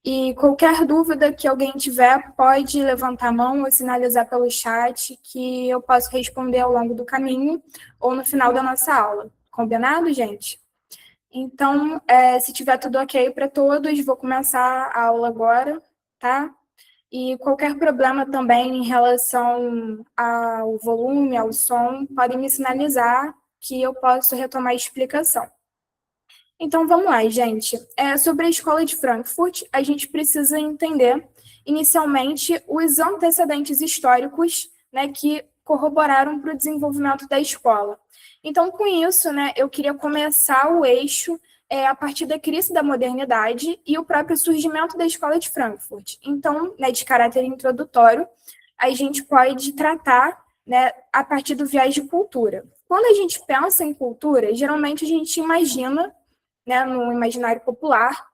E qualquer dúvida que alguém tiver, pode levantar a mão ou sinalizar pelo chat que eu posso responder ao longo do caminho ou no final da nossa aula. Combinado, gente? Então, se tiver tudo ok para todos, vou começar a aula agora, tá? E qualquer problema também em relação ao volume, ao som, podem me sinalizar que eu posso retomar a explicação. Então, vamos lá, gente. Sobre a escola de Frankfurt, a gente precisa entender, inicialmente, os antecedentes históricos, né, que corroboraram para o desenvolvimento da escola. Então, com isso, né, eu queria começar o eixo a partir da crise da modernidade e o próprio surgimento da escola de Frankfurt. Então, né, de caráter introdutório, a gente pode tratar, né, a partir do viés de cultura. Quando a gente pensa em cultura, geralmente a gente imagina, né, no imaginário popular,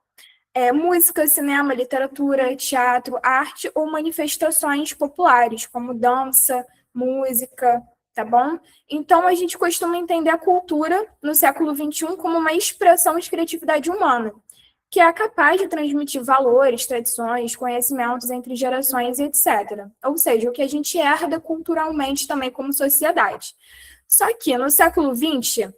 música, cinema, literatura, teatro, arte ou manifestações populares, como dança, música, tá bom? Então, a gente costuma entender a cultura no século XXI como uma expressão de criatividade humana, que é capaz de transmitir valores, tradições, conhecimentos entre gerações, etc. Ou seja, o que a gente herda culturalmente também como sociedade. Só que no século XX,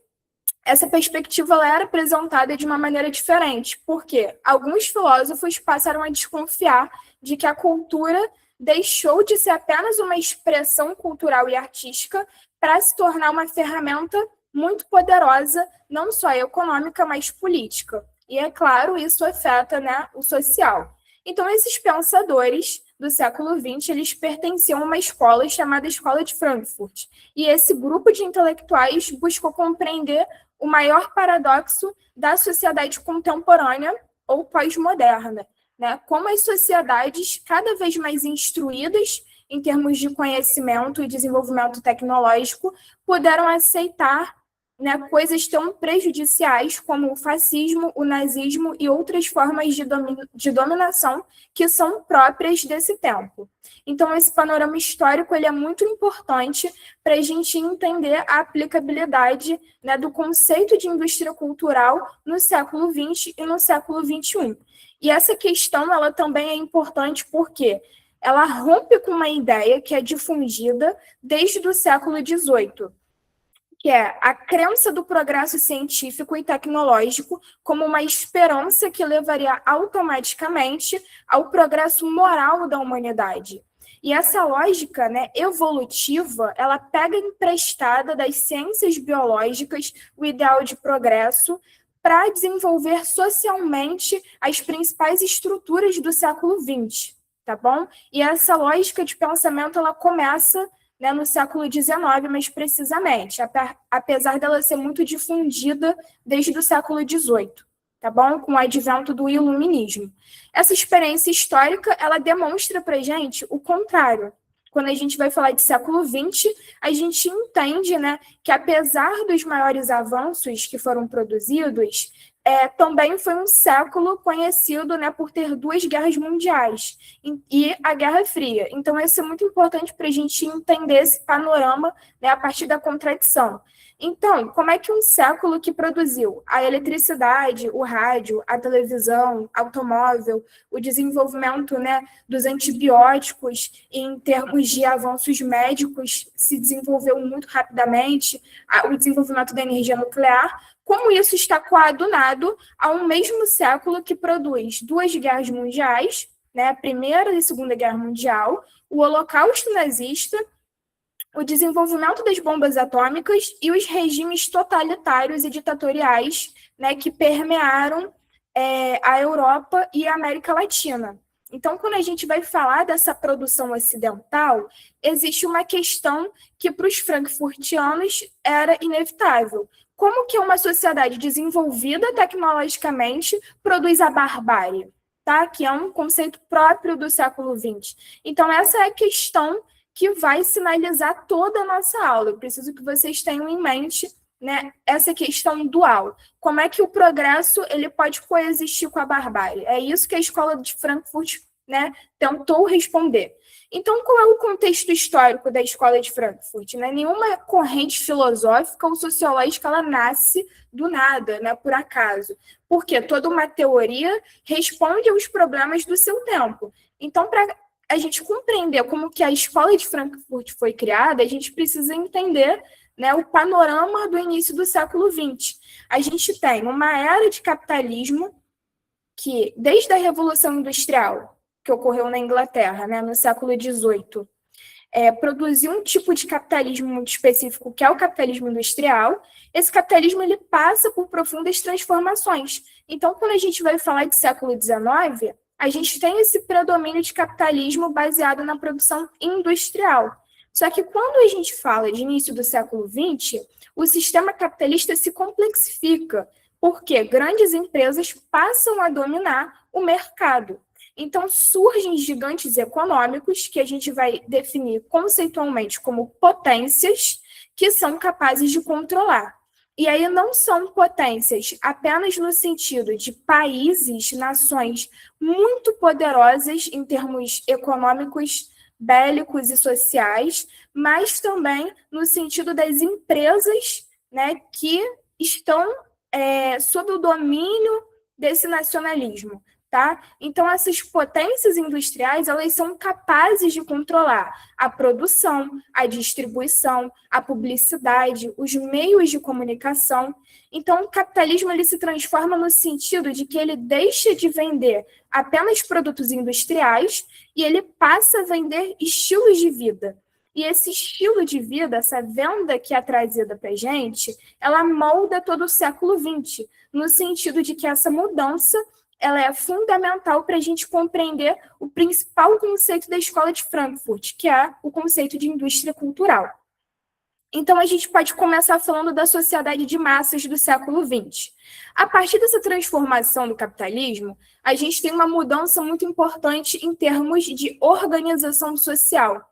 essa perspectiva ela era apresentada de uma maneira diferente, porque alguns filósofos passaram a desconfiar de que a cultura deixou de ser apenas uma expressão cultural e artística para se tornar uma ferramenta muito poderosa, não só econômica, mas política. E, é claro, isso afeta, né, o social. Então, esses pensadores do século XX, eles pertenciam a uma escola chamada Escola de Frankfurt. E esse grupo de intelectuais buscou compreender o maior paradoxo da sociedade contemporânea ou pós-moderna, né? Como as sociedades cada vez mais instruídas em termos de conhecimento e desenvolvimento tecnológico puderam aceitar, né, coisas tão prejudiciais como o fascismo, o nazismo e outras formas de dominação que são próprias desse tempo. Então, esse panorama histórico ele é muito importante para a gente entender a aplicabilidade, né, do conceito de indústria cultural no século XX e no século XXI. E essa questão ela também é importante porque ela rompe com uma ideia que é difundida desde o século XVIII, que é a crença do progresso científico e tecnológico como uma esperança que levaria automaticamente ao progresso moral da humanidade. E essa lógica, né, evolutiva, ela pega emprestada das ciências biológicas o ideal de progresso para desenvolver socialmente as principais estruturas do século XX, tá bom? E essa lógica de pensamento, ela começa, né, no século XIX, mais precisamente, apesar dela ser muito difundida desde o século XVIII, tá bom? Com o advento do iluminismo. Essa experiência histórica, ela demonstra para a gente o contrário. Quando a gente vai falar de século XX, a gente entende, né, que apesar dos maiores avanços que foram produzidos, também foi um século conhecido, né, por ter duas guerras mundiais e a Guerra Fria. Então, isso é muito importante para a gente entender esse panorama, né, a partir da contradição. Então, como é que um século que produziu a eletricidade, o rádio, a televisão, automóvel, o desenvolvimento, né, dos antibióticos em termos de avanços médicos se desenvolveu muito rapidamente, o desenvolvimento da energia nuclear, como isso está coadunado a um mesmo século que produz duas guerras mundiais, né, a Primeira e a Segunda Guerra Mundial, o Holocausto nazista, o desenvolvimento das bombas atômicas e os regimes totalitários e ditatoriais, né, que permearam a Europa e a América Latina. Então, quando a gente vai falar dessa produção ocidental, existe uma questão que para os frankfurtianos era inevitável. Como que uma sociedade desenvolvida tecnologicamente produz a barbárie? Tá? Que é um conceito próprio do século XX. Então, essa é a questão que vai sinalizar toda a nossa aula. Eu preciso que vocês tenham em mente, né, essa questão dual. Como é que o progresso ele pode coexistir com a barbárie? É isso que a escola de Frankfurt né, tentou responder. Então, qual é o contexto histórico da Escola de Frankfurt? Né? Nenhuma corrente filosófica ou sociológica ela nasce do nada, né, por acaso. Porque toda uma teoria responde aos problemas do seu tempo. Então, para a gente compreender como que a Escola de Frankfurt foi criada, a gente precisa entender, né, o panorama do início do século XX. A gente tem uma era de capitalismo que, desde a Revolução Industrial, que ocorreu na Inglaterra, né, no século XVIII, produziu um tipo de capitalismo muito específico, que é o capitalismo industrial. Esse capitalismo ele passa por profundas transformações. Então, quando a gente vai falar de século XIX, a gente tem esse predomínio de capitalismo baseado na produção industrial. Só que quando a gente fala de início do século XX, o sistema capitalista se complexifica, porque grandes empresas passam a dominar o mercado. Então, surgem gigantes econômicos, que a gente vai definir conceitualmente como potências, que são capazes de controlar. E aí não são potências apenas no sentido de países, nações muito poderosas em termos econômicos, bélicos e sociais, mas também no sentido das empresas, né, que estão sob o domínio desse nacionalismo. Tá? Então, essas potências industriais, elas são capazes de controlar a produção, a distribuição, a publicidade, os meios de comunicação. Então, o capitalismo ele se transforma no sentido de que ele deixa de vender apenas produtos industriais e ele passa a vender estilos de vida. E esse estilo de vida, essa venda que é trazida para a gente, ela molda todo o século XX, no sentido de que essa mudança ela é fundamental para a gente compreender o principal conceito da Escola de Frankfurt, que é o conceito de indústria cultural. Então, a gente pode começar falando da sociedade de massas do século XX. A partir dessa transformação do capitalismo, a gente tem uma mudança muito importante em termos de organização social.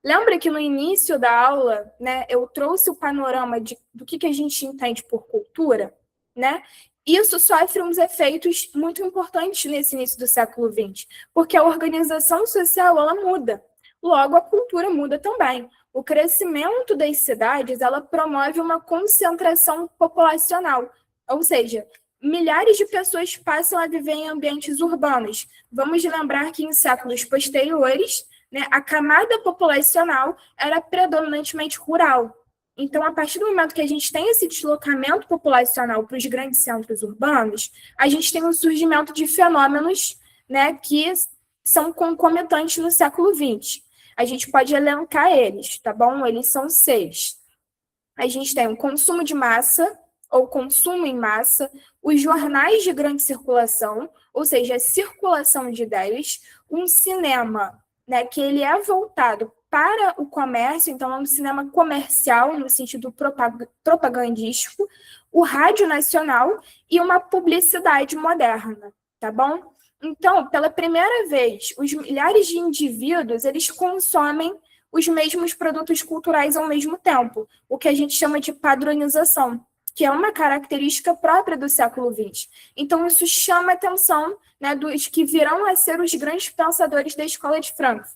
Lembra que no início da aula, né, eu trouxe o panorama do que a gente entende por cultura, né? Isso sofre uns efeitos muito importantes nesse início do século XX, porque a organização social ela muda, logo a cultura muda também. O crescimento das cidades ela promove uma concentração populacional, ou seja, milhares de pessoas passam a viver em ambientes urbanos. Vamos lembrar que em séculos posteriores, né, a camada populacional era predominantemente rural. Então, a partir do momento que a gente tem esse deslocamento populacional para os grandes centros urbanos, a gente tem um surgimento de fenômenos, né, que são concomitantes no século XX. A gente pode elencar eles, tá bom? Eles são 6. A gente tem o consumo de massa, ou consumo em massa, os jornais de grande circulação, ou seja, a circulação de ideias, um cinema, né, que ele é voltado para o comércio, então é um cinema comercial, no sentido propagandístico, o rádio nacional e uma publicidade moderna, tá bom? Então, pela primeira vez, os milhares de indivíduos, eles consomem os mesmos produtos culturais ao mesmo tempo, o que a gente chama de padronização, que é uma característica própria do século XX. Então, isso chama a atenção, né, dos que virão a ser os grandes pensadores da Escola de Frankfurt.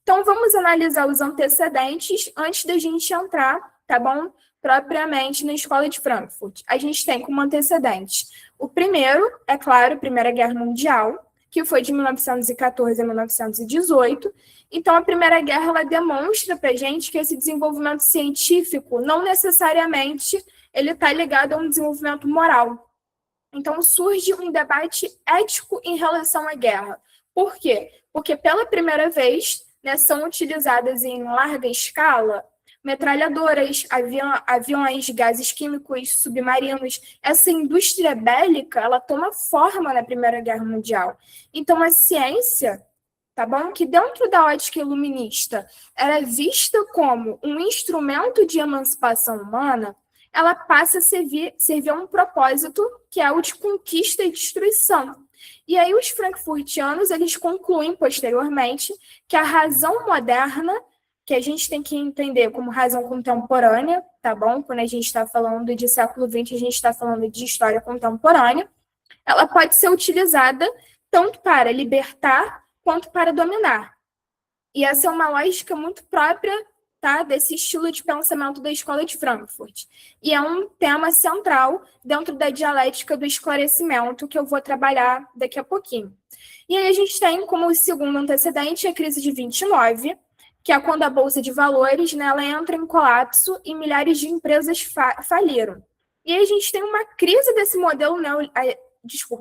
Então, vamos analisar os antecedentes antes da gente entrar, tá bom? Propriamente na Escola de Frankfurt. A gente tem como antecedentes o primeiro, é claro, a Primeira Guerra Mundial, que foi de 1914 a 1918. Então, a Primeira Guerra ela demonstra para a gente que esse desenvolvimento científico não necessariamente ele está ligado a um desenvolvimento moral. Então, surge um debate ético em relação à guerra. Por quê? Porque, pela primeira vez, né, são utilizadas em larga escala metralhadoras, aviões, gases químicos, submarinos. Essa indústria bélica, ela toma forma na Primeira Guerra Mundial. Então, a ciência, tá bom? Que dentro da ótica iluminista era vista como um instrumento de emancipação humana, ela passa a servir a um propósito que é o de conquista e destruição. E aí os frankfurtianos, eles concluem posteriormente que a razão moderna, que a gente tem que entender como razão contemporânea, tá bom? Quando a gente está falando de século XX, a gente está falando de história contemporânea, ela pode ser utilizada tanto para libertar quanto para dominar. E essa é uma lógica muito própria, tá, desse estilo de pensamento da Escola de Frankfurt. E é um tema central dentro da dialética do esclarecimento que eu vou trabalhar daqui a pouquinho. E aí a gente tem como segundo antecedente a crise de 29, que é quando a Bolsa de Valores, né, ela entra em colapso e milhares de empresas faliram. E aí a gente tem uma crise desse modelo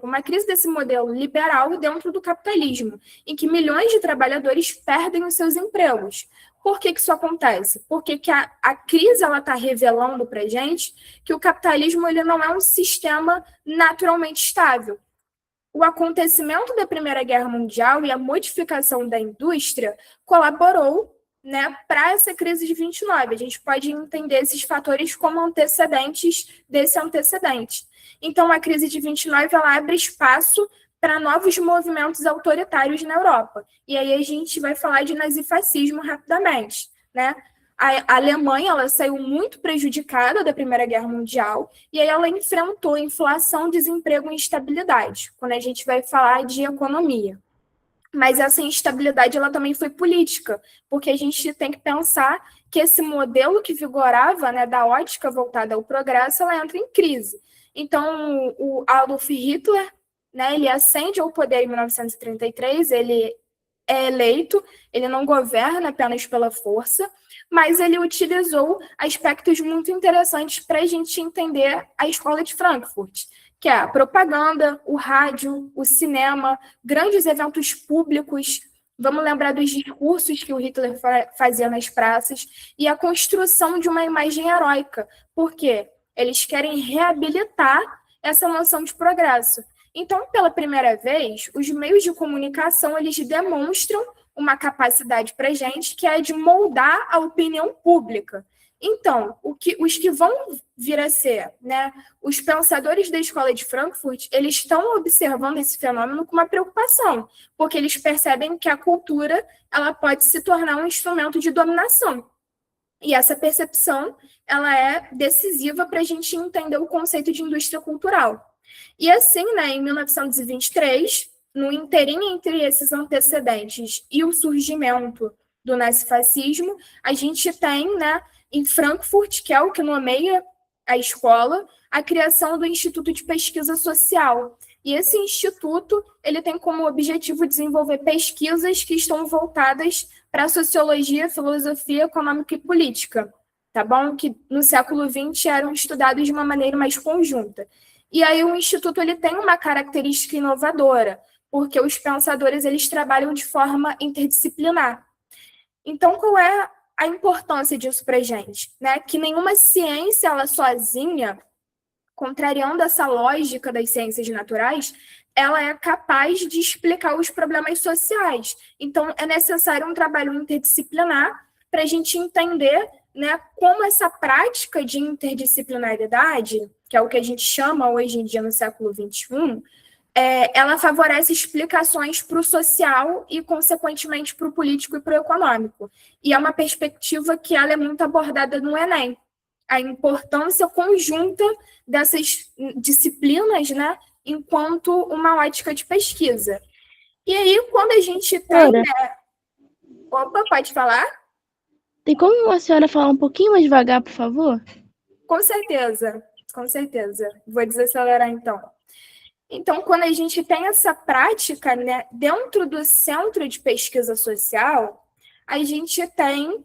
uma crise desse modelo liberal dentro do capitalismo, em que milhões de trabalhadores perdem os seus empregos. Por que isso acontece? Porque que a crise está revelando para a gente que o capitalismo ele não é um sistema naturalmente estável. O acontecimento da Primeira Guerra Mundial e a modificação da indústria colaborou, né, para essa crise de 29. A gente pode entender esses fatores como antecedentes desse antecedente. Então, a crise de 29 ela abre espaço para novos movimentos autoritários na Europa. E aí a gente vai falar de nazifascismo rapidamente, né? A Alemanha ela saiu muito prejudicada da Primeira Guerra Mundial e aí ela enfrentou inflação, desemprego e instabilidade, quando a gente vai falar de economia. Mas essa instabilidade ela também foi política, porque a gente tem que pensar que esse modelo que vigorava, né, da ótica voltada ao progresso, ela entra em crise. Então, o Adolf Hitler, né, ele ascende ao poder em 1933, ele é eleito, ele não governa apenas pela força, mas ele utilizou aspectos muito interessantes para a gente entender a Escola de Frankfurt, que é a propaganda, o rádio, o cinema, grandes eventos públicos. Vamos lembrar dos discursos que o Hitler fazia nas praças e a construção de uma imagem heróica, porque eles querem reabilitar essa noção de progresso. Então, pela primeira vez, os meios de comunicação eles demonstram uma capacidade para a gente que é de moldar a opinião pública. Então, os que vão vir a ser, né, os pensadores da Escola de Frankfurt, eles estão observando esse fenômeno com uma preocupação, porque eles percebem que a cultura ela pode se tornar um instrumento de dominação. E essa percepção ela é decisiva para a gente entender o conceito de indústria cultural. E assim, né, em 1923, no interim entre esses antecedentes e o surgimento do nazifascismo, a gente tem, né, em Frankfurt, que é o que nomeia a escola, a criação do Instituto de Pesquisa Social. E esse instituto ele tem como objetivo desenvolver pesquisas que estão voltadas para a sociologia, filosofia, econômica e política, tá bom? Que no século XX eram estudados de uma maneira mais conjunta. E aí o Instituto ele tem uma característica inovadora, porque os pensadores eles trabalham de forma interdisciplinar. Então, qual é a importância disso para a gente? Né? Que nenhuma ciência, ela sozinha, contrariando essa lógica das ciências naturais, ela é capaz de explicar os problemas sociais. Então, é necessário um trabalho interdisciplinar para a gente entender, né, como essa prática de interdisciplinaridade, que é o que a gente chama hoje em dia no século XXI, ela favorece explicações para o social e, consequentemente, para o político e para o econômico. E é uma perspectiva que ela é muito abordada no Enem. A importância conjunta dessas disciplinas, né, enquanto uma ótica de pesquisa. E aí, quando a gente tem... Né... Opa, pode falar? Tem como a senhora falar um pouquinho mais devagar, por favor? Com certeza, com certeza. Vou desacelerar, então. Então, quando a gente tem essa prática, né, dentro do Centro de Pesquisa Social, a gente tem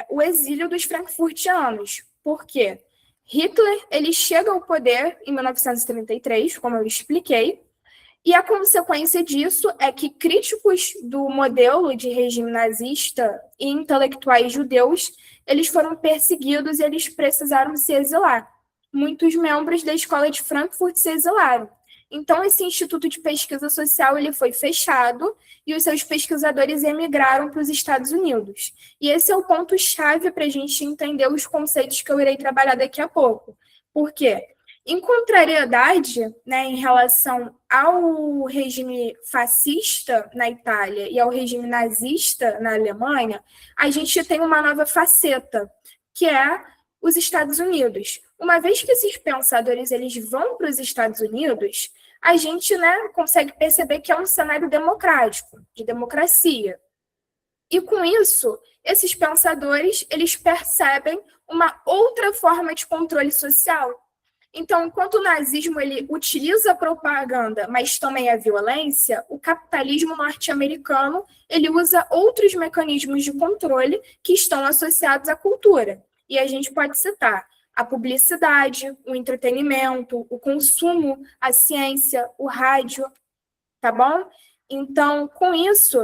o exílio dos frankfurtianos. Por quê? Hitler ele chega ao poder em 1933, como eu expliquei, e a consequência disso é que críticos do modelo de regime nazista e intelectuais judeus, eles foram perseguidos e eles precisaram se exilar. Muitos membros da Escola de Frankfurt se exilaram. Então, esse Instituto de Pesquisa Social ele foi fechado e os seus pesquisadores emigraram para os Estados Unidos. E esse é o ponto-chave para a gente entender os conceitos que eu irei trabalhar daqui a pouco. Por quê? Em contrariedade, né, em relação ao regime fascista na Itália e ao regime nazista na Alemanha, a gente tem uma nova faceta, que é os Estados Unidos. Uma vez que esses pensadores eles vão para os Estados Unidos, a gente, né, consegue perceber que é um cenário democrático, de democracia. E com isso, esses pensadores, eles percebem uma outra forma de controle social. Então, enquanto o nazismo ele utiliza a propaganda, mas também a violência, o capitalismo norte-americano ele usa outros mecanismos de controle que estão associados à cultura. E a gente pode citar a publicidade, o entretenimento, o consumo, a ciência, o rádio, tá bom? Então, com isso,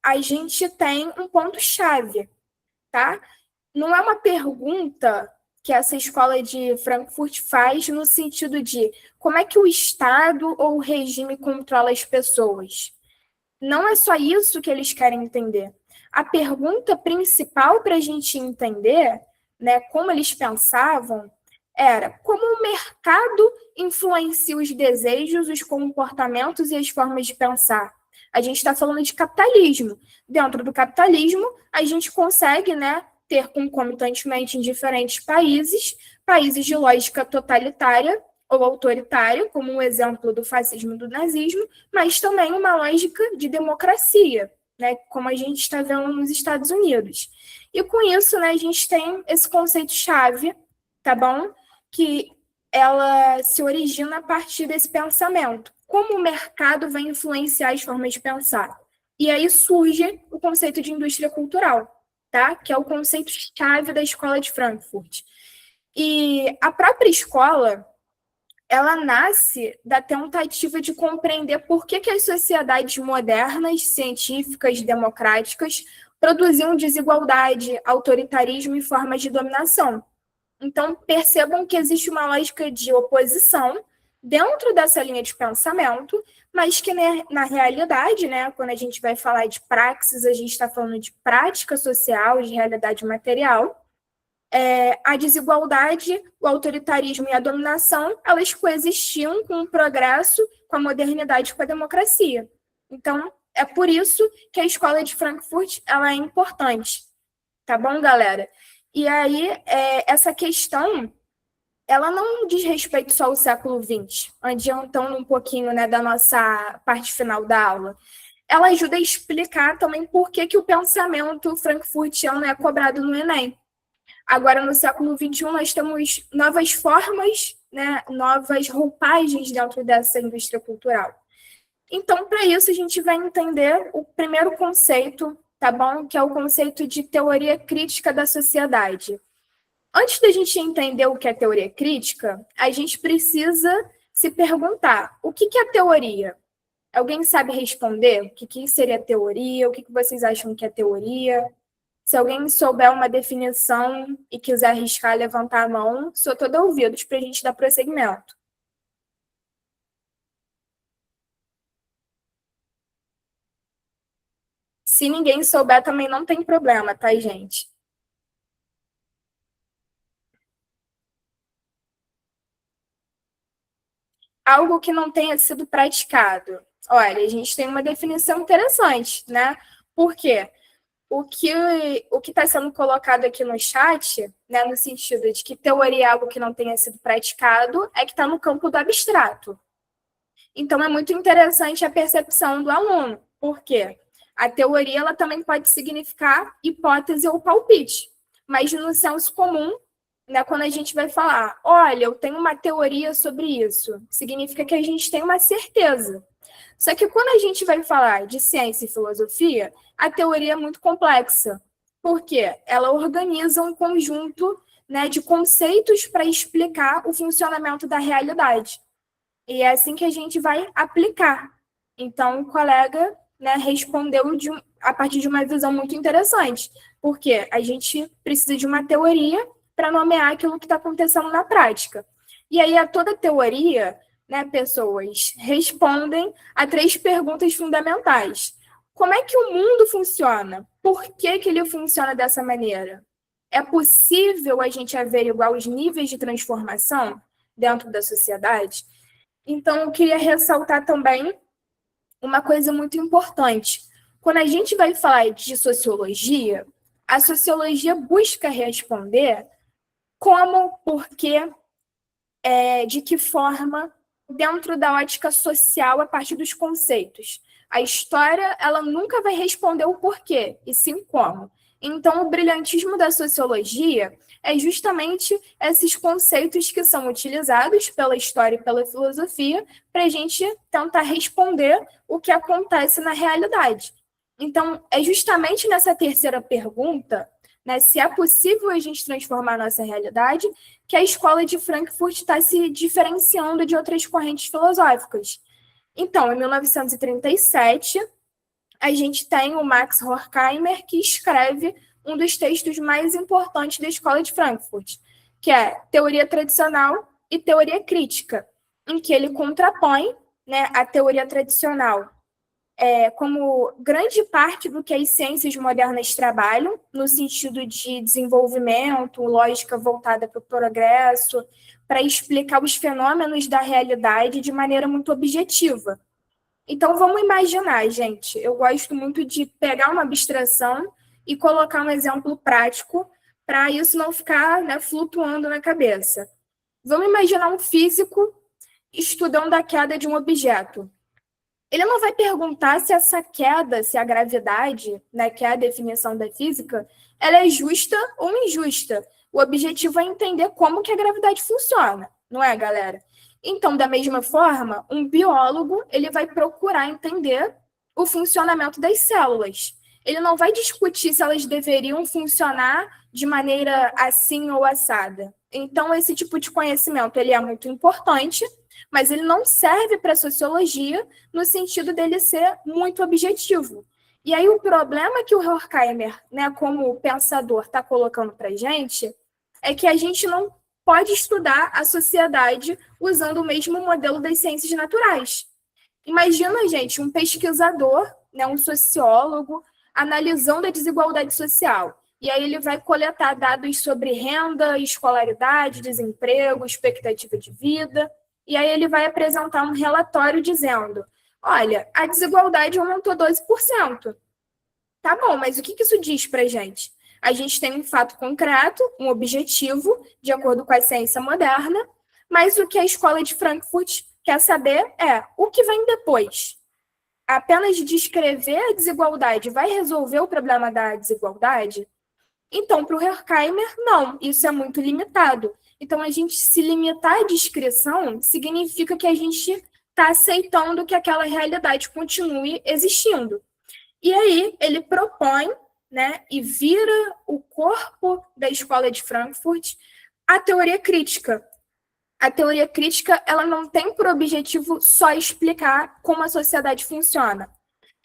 a gente tem um ponto-chave, tá? Não é uma pergunta que essa escola de Frankfurt faz no sentido de como é que o Estado ou o regime controla as pessoas. Não é só isso que eles querem entender. A pergunta principal para a gente entender, né, como eles pensavam, era como o mercado influencia os desejos, os comportamentos e as formas de pensar. A gente está falando de capitalismo. Dentro do capitalismo, a gente consegue, né, ter concomitantemente em diferentes países, países de lógica totalitária ou autoritária, como um exemplo do fascismo e do nazismo, mas também uma lógica de democracia, né, como a gente está vendo nos Estados Unidos. E com isso, né, a gente tem esse conceito-chave, tá bom? Que ela se origina a partir desse pensamento. Como o mercado vai influenciar as formas de pensar? E aí surge o conceito de indústria cultural, tá? Que é o conceito-chave da escola de Frankfurt. E a própria escola, ela nasce da tentativa de compreender por que as sociedades modernas, científicas, democráticas, produziam desigualdade, autoritarismo e formas de dominação. Então, percebam que existe uma lógica de oposição dentro dessa linha de pensamento, mas que na realidade, né, quando a gente vai falar de praxis, a gente está falando de prática social, de realidade material, a desigualdade, o autoritarismo e a dominação, elas coexistiam com o progresso, com a modernidade, com a democracia. Então, é por isso que a escola de Frankfurt ela é importante. Tá bom, galera? E aí, essa questão, ela não diz respeito só ao século XX, adiantando um pouquinho, né, da nossa parte final da aula. Ela ajuda a explicar também por que o pensamento frankfurtiano é cobrado no Enem. Agora, no século XXI, nós temos novas formas, né, novas roupagens dentro dessa indústria cultural. Então, para isso, a gente vai entender o primeiro conceito, tá bom? Que é o conceito de teoria crítica da sociedade. Antes da gente entender o que é teoria crítica, a gente precisa se perguntar, o que é teoria? Alguém sabe responder? O que seria teoria? O que vocês acham que é teoria? Se alguém souber uma definição e quiser arriscar levantar a mão, sou toda ouvidos para a gente dar prosseguimento. Se ninguém souber, também não tem problema, tá, gente? Algo que não tenha sido praticado. Olha, a gente tem uma definição interessante, né? Por quê? O que está sendo colocado aqui no chat, né, no sentido de que teoria é algo que não tenha sido praticado, é que está no campo do abstrato. Então, é muito interessante a percepção do aluno. Por quê? A teoria ela também pode significar hipótese ou palpite, mas no senso comum, né, quando a gente vai falar, olha, eu tenho uma teoria sobre isso, significa que a gente tem uma certeza. Só que quando a gente vai falar de ciência e filosofia, a teoria é muito complexa, porque ela organiza um conjunto, né, de conceitos para explicar o funcionamento da realidade. E é assim que a gente vai aplicar. Então, o colega, né, respondeu a partir de uma visão muito interessante, porque a gente precisa de uma teoria para nomear aquilo que está acontecendo na prática. E aí, a toda teoria, né, pessoas respondem a 3 perguntas fundamentais. Como é que o mundo funciona? Por que ele funciona dessa maneira? É possível a gente averiguar os níveis de transformação dentro da sociedade? Então, eu queria ressaltar também uma coisa muito importante. Quando a gente vai falar de sociologia, a sociologia busca responder como, por quê, de que forma, dentro da ótica social a partir dos conceitos. A história, ela nunca vai responder o porquê, e sim como. Então, o brilhantismo da sociologia é justamente esses conceitos que são utilizados pela história e pela filosofia para a gente tentar responder o que acontece na realidade. Então, é justamente nessa terceira pergunta, né, se é possível a gente transformar a nossa realidade, que a escola de Frankfurt está se diferenciando de outras correntes filosóficas. Então, em 1937, a gente tem o Max Horkheimer, que escreve um dos textos mais importantes da escola de Frankfurt, que é Teoria Tradicional e Teoria Crítica, em que ele contrapõe, né, a teoria tradicional como grande parte do que as ciências modernas trabalham, no sentido de desenvolvimento, lógica voltada para o progresso, para explicar os fenômenos da realidade de maneira muito objetiva. Então, vamos imaginar, gente, eu gosto muito de pegar uma abstração e colocar um exemplo prático para isso não ficar, né, flutuando na cabeça. Vamos imaginar um físico estudando a queda de um objeto. Ele não vai perguntar se essa queda, se a gravidade, né, que é a definição da física, ela é justa ou injusta. O objetivo é entender como que a gravidade funciona, não é, galera? Então, da mesma forma, um biólogo ele vai procurar entender o funcionamento das células. Ele não vai discutir se elas deveriam funcionar de maneira assim ou assada. Então, esse tipo de conhecimento ele é muito importante, mas ele não serve para a sociologia no sentido dele ser muito objetivo. E aí o problema que o Horkheimer, né, como pensador, está colocando para a gente é que a gente não pode estudar a sociedade usando o mesmo modelo das ciências naturais. Imagina, gente, um pesquisador, né, um sociólogo, analisando a desigualdade social. E aí ele vai coletar dados sobre renda, escolaridade, desemprego, expectativa de vida. E aí ele vai apresentar um relatório dizendo, olha, a desigualdade aumentou 12%. Tá bom, mas o que isso diz para a gente? A gente tem um fato concreto, um objetivo, de acordo com a ciência moderna, mas o que a escola de Frankfurt quer saber é o que vem depois. Apenas descrever a desigualdade vai resolver o problema da desigualdade? Então, para o Horkheimer, não, isso é muito limitado. Então, a gente se limitar à descrição significa que a gente está aceitando que aquela realidade continue existindo. E aí, ele propõe, né, e vira o corpo da escola de Frankfurt a teoria crítica. A teoria crítica ela não tem por objetivo só explicar como a sociedade funciona.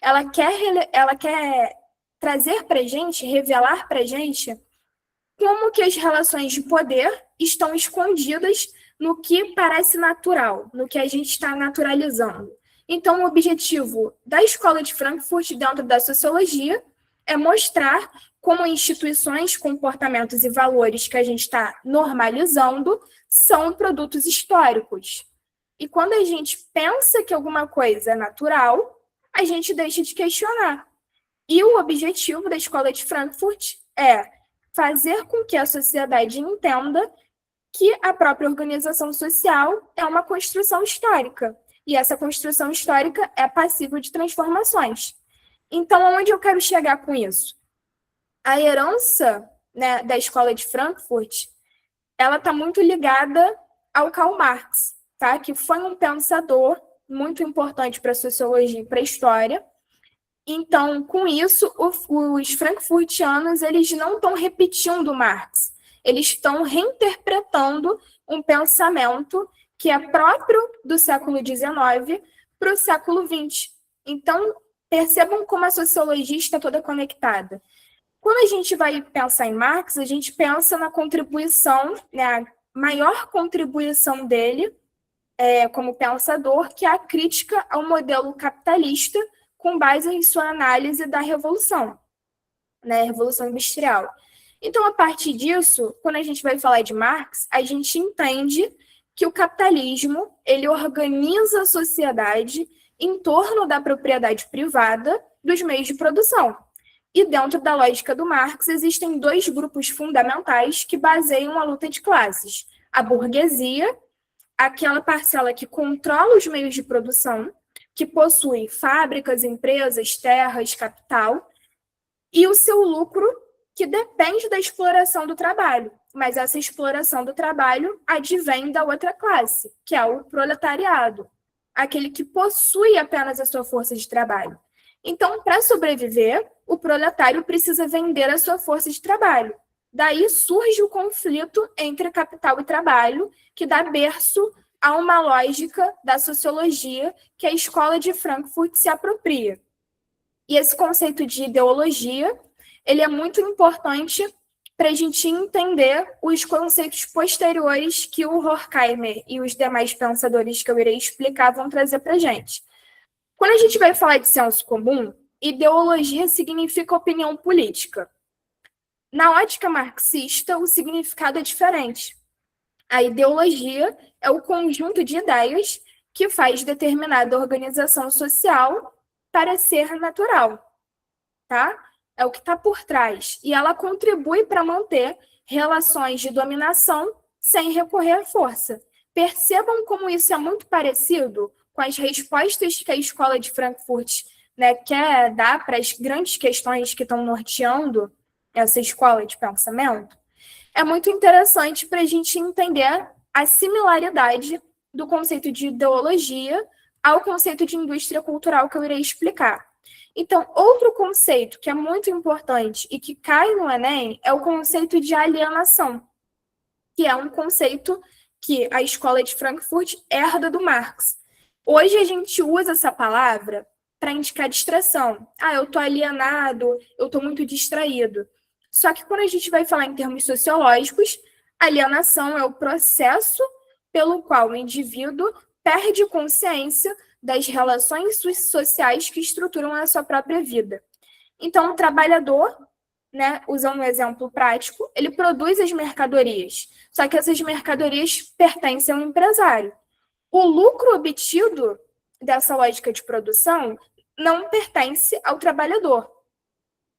Ela quer trazer para a gente, revelar para a gente como que as relações de poder estão escondidas no que parece natural, no que a gente está naturalizando. Então, o objetivo da escola de Frankfurt dentro da sociologia é mostrar como instituições, comportamentos e valores que a gente está normalizando são produtos históricos. E quando a gente pensa que alguma coisa é natural, a gente deixa de questionar. E o objetivo da escola de Frankfurt é fazer com que a sociedade entenda que a própria organização social é uma construção histórica. E essa construção histórica é passível de transformações. Então, aonde eu quero chegar com isso? A herança, né, da escola de Frankfurt, ela está muito ligada ao Karl Marx, tá? Que foi um pensador muito importante para a sociologia e para a história. Então, com isso, os frankfurtianos eles não estão repetindo Marx, eles estão reinterpretando um pensamento que é próprio do século XIX para o século XX. Então, percebam como a sociologia está toda conectada. Quando a gente vai pensar em Marx, a gente pensa na contribuição, né, a maior contribuição dele como pensador, que é a crítica ao modelo capitalista com base em sua análise da Revolução, né, Revolução Industrial. Então, a partir disso, quando a gente vai falar de Marx, a gente entende que o capitalismo ele organiza a sociedade em torno da propriedade privada dos meios de produção. E dentro da lógica do Marx, existem dois grupos fundamentais que baseiam a luta de classes: a burguesia aquela parcela que controla os meios de produção, que possui fábricas, empresas, terras, capital, e o seu lucro, que depende da exploração do trabalho. Mas essa exploração do trabalho advém da outra classe, que é o proletariado, aquele que possui apenas a sua força de trabalho. Então, para sobreviver, o proletário precisa vender a sua força de trabalho. Daí surge o conflito entre capital e trabalho, que dá berço a uma lógica da sociologia que a escola de Frankfurt se apropria. E esse conceito de ideologia, ele é muito importante para a gente entender os conceitos posteriores que o Horkheimer e os demais pensadores que eu irei explicar vão trazer para a gente. Quando a gente vai falar de senso comum, ideologia significa opinião política. Na ótica marxista, o significado é diferente. A ideologia é o conjunto de ideias que faz determinada organização social parecer natural, tá? É o que está por trás. E ela contribui para manter relações de dominação sem recorrer à força. Percebam como isso é muito parecido com as respostas que a escola de Frankfurt, né, quer dar para as grandes questões que estão norteando essa escola de pensamento. É muito interessante para a gente entender a similaridade do conceito de ideologia ao conceito de indústria cultural que eu irei explicar. Então, outro conceito que é muito importante e que cai no Enem é o conceito de alienação, que é um conceito que a escola de Frankfurt herda do Marx. Hoje a gente usa essa palavra para indicar distração. Eu estou alienado, eu estou muito distraído. Só que quando a gente vai falar em termos sociológicos, alienação é o processo pelo qual o indivíduo perde consciência das relações sociais que estruturam a sua própria vida. Então, o trabalhador, né, usando um exemplo prático, ele produz as mercadorias, só que essas mercadorias pertencem ao empresário. O lucro obtido dessa lógica de produção não pertence ao trabalhador,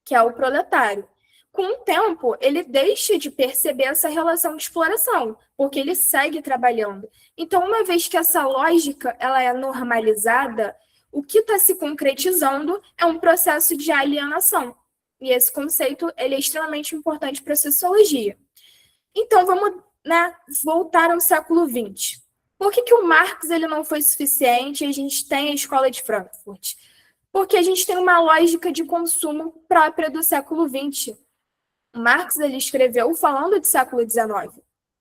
que é o proletário. Com o tempo, ele deixa de perceber essa relação de exploração, porque ele segue trabalhando. Então, uma vez que essa lógica ela é normalizada, o que está se concretizando é um processo de alienação. E esse conceito ele é extremamente importante para a sociologia. Então, vamos, né, voltar ao século XX. Por que o Marx ele não foi suficiente e a gente tem a escola de Frankfurt? Porque a gente tem uma lógica de consumo própria do século XX. Marx ele escreveu falando de século XIX.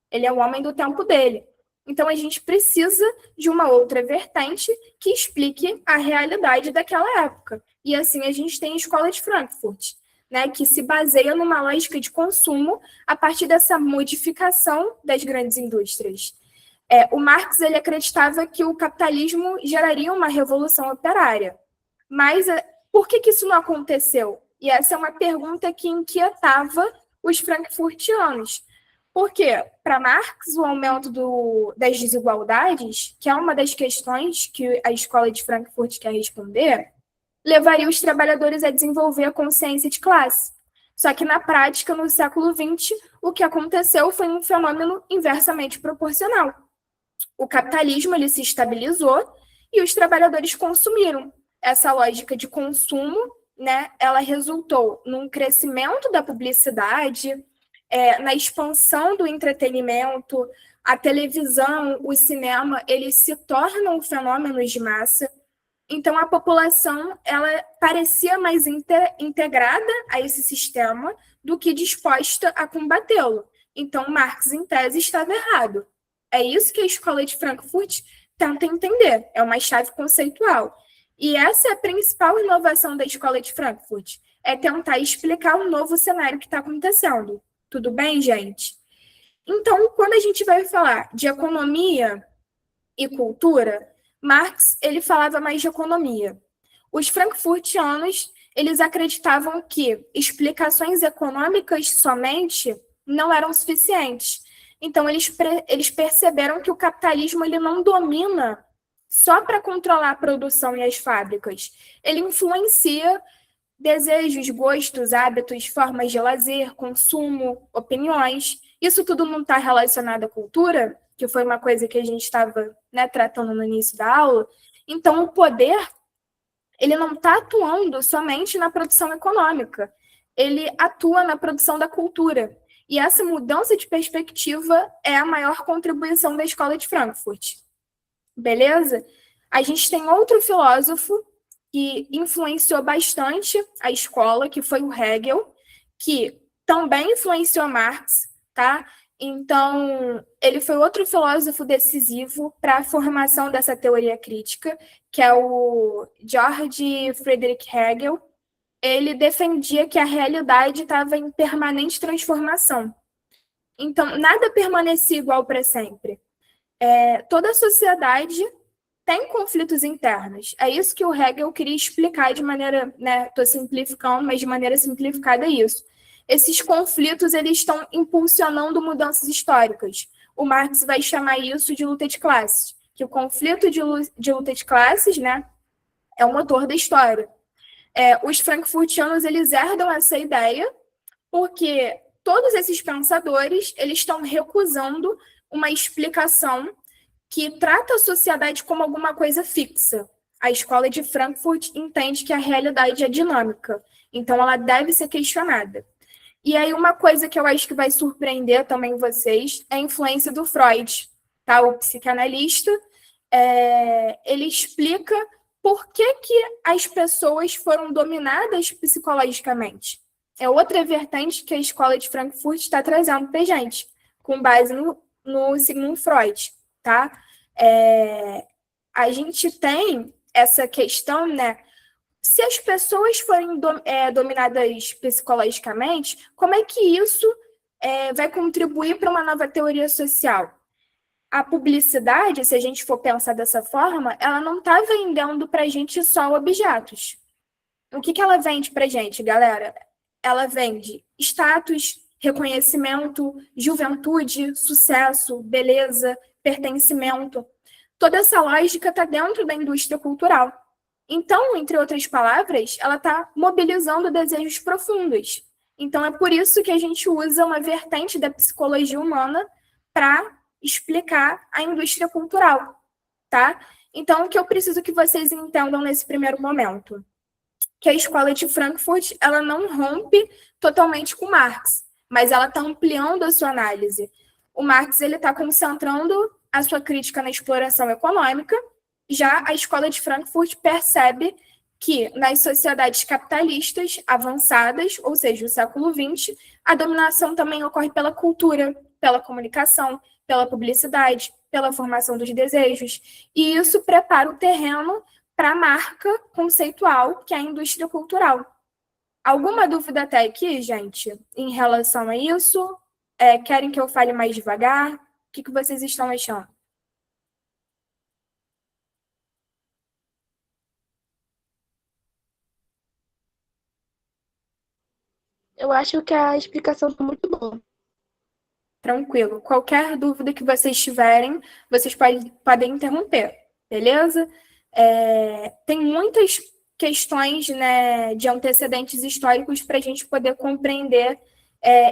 Ele é o homem do tempo dele. Então, a gente precisa de uma outra vertente que explique a realidade daquela época. E assim a gente tem a escola de Frankfurt, né, que se baseia numa lógica de consumo a partir dessa modificação das grandes indústrias. O Marx ele acreditava que o capitalismo geraria uma revolução operária. Mas por que isso não aconteceu? E essa é uma pergunta que inquietava os frankfurtianos. Porque, para Marx, o aumento das desigualdades, que é uma das questões que a escola de Frankfurt quer responder, levaria os trabalhadores a desenvolver a consciência de classe. Só que, na prática, no século XX, o que aconteceu foi um fenômeno inversamente proporcional. O capitalismo ele se estabilizou e os trabalhadores consumiram. Essa lógica de consumo, né, ela resultou num crescimento da publicidade, na expansão do entretenimento, a televisão, o cinema, eles se tornam fenômenos de massa. Então, a população ela parecia mais integrada a esse sistema do que disposta a combatê-lo. Então, Marx, em tese, estava errado. É isso que a escola de Frankfurt tenta entender, é uma chave conceitual. E essa é a principal inovação da escola de Frankfurt, é tentar explicar o novo cenário que está acontecendo. Tudo bem, gente? Então, quando a gente vai falar de economia e cultura, Marx ele falava mais de economia. Os frankfurtianos eles acreditavam que explicações econômicas somente não eram suficientes. Então, eles perceberam que o capitalismo ele não domina só para controlar a produção e as fábricas. Ele influencia desejos, gostos, hábitos, formas de lazer, consumo, opiniões. Isso tudo não está relacionado à cultura? que foi uma coisa que a gente estava, né, tratando no início da aula. Então, o poder, ele não está atuando somente na produção econômica, ele atua na produção da cultura. E essa mudança de perspectiva é a maior contribuição da Escola de Frankfurt. Beleza? A gente tem outro filósofo que influenciou bastante a escola, que foi o Hegel, que também influenciou Marx, tá? Então, ele foi outro filósofo decisivo para a formação dessa teoria crítica, que é o George Friedrich Hegel. Ele defendia que a realidade estava em permanente transformação. Então, nada permanecia igual para sempre. Toda a sociedade tem conflitos internos. É isso que o Hegel queria explicar de maneira, né, estou simplificando, mas de maneira simplificada é isso. Esses conflitos, eles estão impulsionando mudanças históricas. O Marx vai chamar isso de luta de classes, que o conflito de luta de classes, né, é o motor da história. Os frankfurtianos, eles herdam essa ideia porque todos esses pensadores, eles estão recusando uma explicação que trata a sociedade como alguma coisa fixa. A escola de Frankfurt entende que a realidade é dinâmica, então ela deve ser questionada. E aí uma coisa que eu acho que vai surpreender também vocês é a influência do Freud, tá? O psicanalista, ele explica por que as pessoas foram dominadas psicologicamente. É outra vertente que a escola de Frankfurt está trazendo para a gente, com base no Sigmund Freud, tá? A gente tem essa questão, né? Se as pessoas forem dominadas psicologicamente, como é que isso vai contribuir para uma nova teoria social? A publicidade, se a gente for pensar dessa forma, ela não está vendendo para a gente só objetos. O que ela vende para a gente, galera? Ela vende status, reconhecimento, juventude, sucesso, beleza, pertencimento. Toda essa lógica está dentro da indústria cultural. Então, entre outras palavras, ela está mobilizando desejos profundos. Então, é por isso que a gente usa uma vertente da psicologia humana para explicar a indústria cultural, tá? Então, o que eu preciso que vocês entendam nesse primeiro momento? Que a escola de Frankfurt, ela não rompe totalmente com Marx, mas ela está ampliando a sua análise. O Marx está concentrando a sua crítica na exploração econômica, já a escola de Frankfurt percebe que nas sociedades capitalistas avançadas, ou seja, o século XX, a dominação também ocorre pela cultura, pela comunicação, pela publicidade, pela formação dos desejos, e isso prepara o terreno para a marca conceitual, que é a indústria cultural. Alguma dúvida até aqui, gente, em relação a isso? Querem que eu fale mais devagar? O que vocês estão achando? Eu acho que a explicação está muito boa. Tranquilo. Qualquer dúvida que vocês tiverem, vocês podem interromper, beleza? Tem muitas questões, né, de antecedentes históricos para a gente poder compreender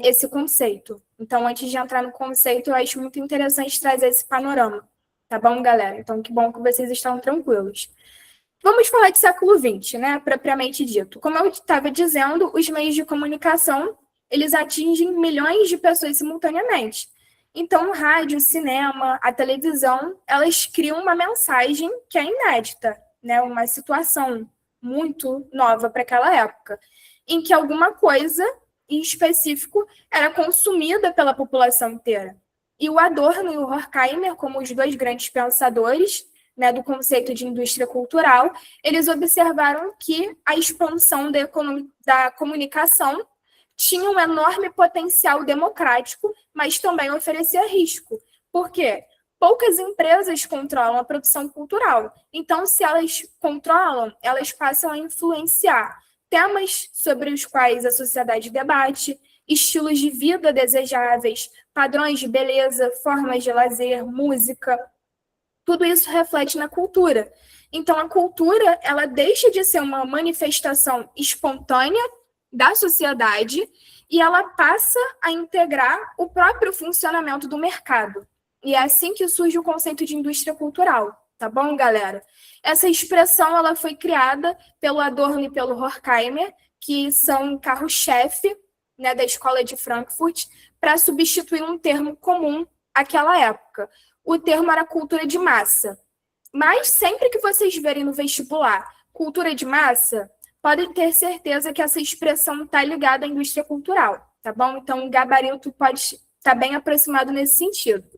esse conceito. Então, antes de entrar no conceito, eu acho muito interessante trazer esse panorama. Tá bom, galera? Então, que bom que vocês estão tranquilos. Vamos falar de século XX, né, propriamente dito. Como eu estava dizendo, os meios de comunicação, eles atingem milhões de pessoas simultaneamente. Então, o rádio, o cinema, a televisão, elas criam uma mensagem que é inédita, né, uma situação muito nova para aquela época, em que alguma coisa, em específico, era consumida pela população inteira. E o Adorno e o Horkheimer, como os dois grandes pensadores, né, do conceito de indústria cultural, eles observaram que a expansão da comunicação tinha um enorme potencial democrático, mas também oferecia risco. Por quê? Poucas empresas controlam a produção cultural. Então, se elas controlam, elas passam a influenciar temas sobre os quais a sociedade debate, estilos de vida desejáveis, padrões de beleza, formas de lazer, música. Tudo isso reflete na cultura. Então, a cultura, ela deixa de ser uma manifestação espontânea da sociedade e ela passa a integrar o próprio funcionamento do mercado. E é assim que surge o conceito de indústria cultural, tá bom, galera? Essa expressão ela foi criada pelo Adorno e pelo Horkheimer, que são carro-chefe, né, da Escola de Frankfurt, para substituir um termo comum àquela época. O termo era cultura de massa. Mas sempre que vocês verem no vestibular cultura de massa, podem ter certeza que essa expressão está ligada à indústria cultural, tá bom? Então, o gabarito pode estar bem aproximado nesse sentido.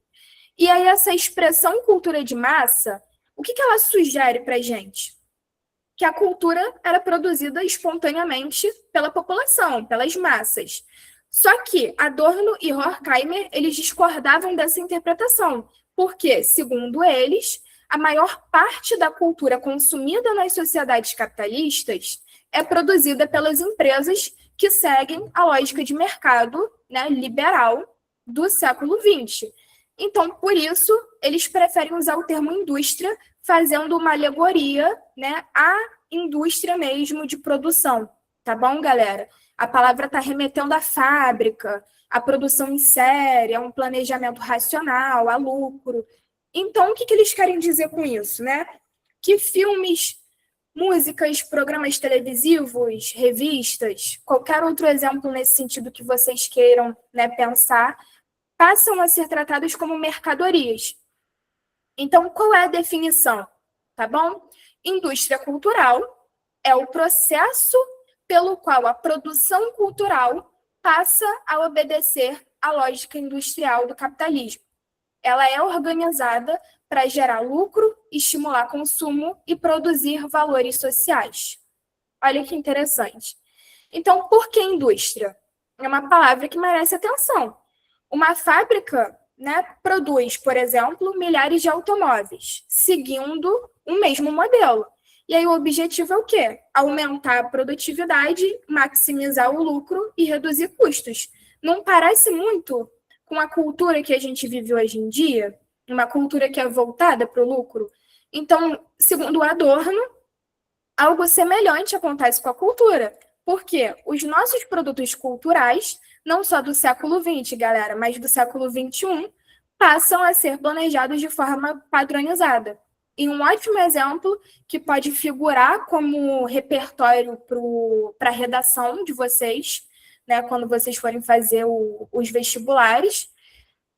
E aí, essa expressão cultura de massa, o que ela sugere para a gente? Que a cultura era produzida espontaneamente pela população, pelas massas. Só que Adorno e Horkheimer, eles discordavam dessa interpretação, porque, segundo eles, a maior parte da cultura consumida nas sociedades capitalistas é produzida pelas empresas que seguem a lógica de mercado, né, liberal do século XX. Então, por isso, eles preferem usar o termo indústria, fazendo uma alegoria, né, à indústria mesmo de produção. Tá bom, galera? A palavra está remetendo à fábrica, à produção em série, a um planejamento racional, a lucro. Então, o que eles querem dizer com isso, né? Que filmes, músicas, programas televisivos, revistas, qualquer outro exemplo nesse sentido que vocês queiram, né, pensar, passam a ser tratados como mercadorias. Então, qual é a definição? Tá bom? Indústria cultural é o processo pelo qual a produção cultural passa a obedecer à lógica industrial do capitalismo. Ela é organizada para gerar lucro, estimular consumo e produzir valores sociais. Olha que interessante. Então, por que indústria? É uma palavra que merece atenção. Uma fábrica, né, produz, por exemplo, milhares de automóveis, seguindo o mesmo modelo. E aí o objetivo é o quê? Aumentar a produtividade, maximizar o lucro e reduzir custos. Não parece muito com a cultura que a gente vive hoje em dia? Uma cultura que é voltada para o lucro? Então, segundo Adorno, algo semelhante acontece com a cultura. Porque os nossos produtos culturais, não só do século XX, galera, mas do século XXI, passam a ser planejados de forma padronizada. E um ótimo exemplo que pode figurar como repertório para a redação de vocês, né, quando vocês forem fazer os vestibulares,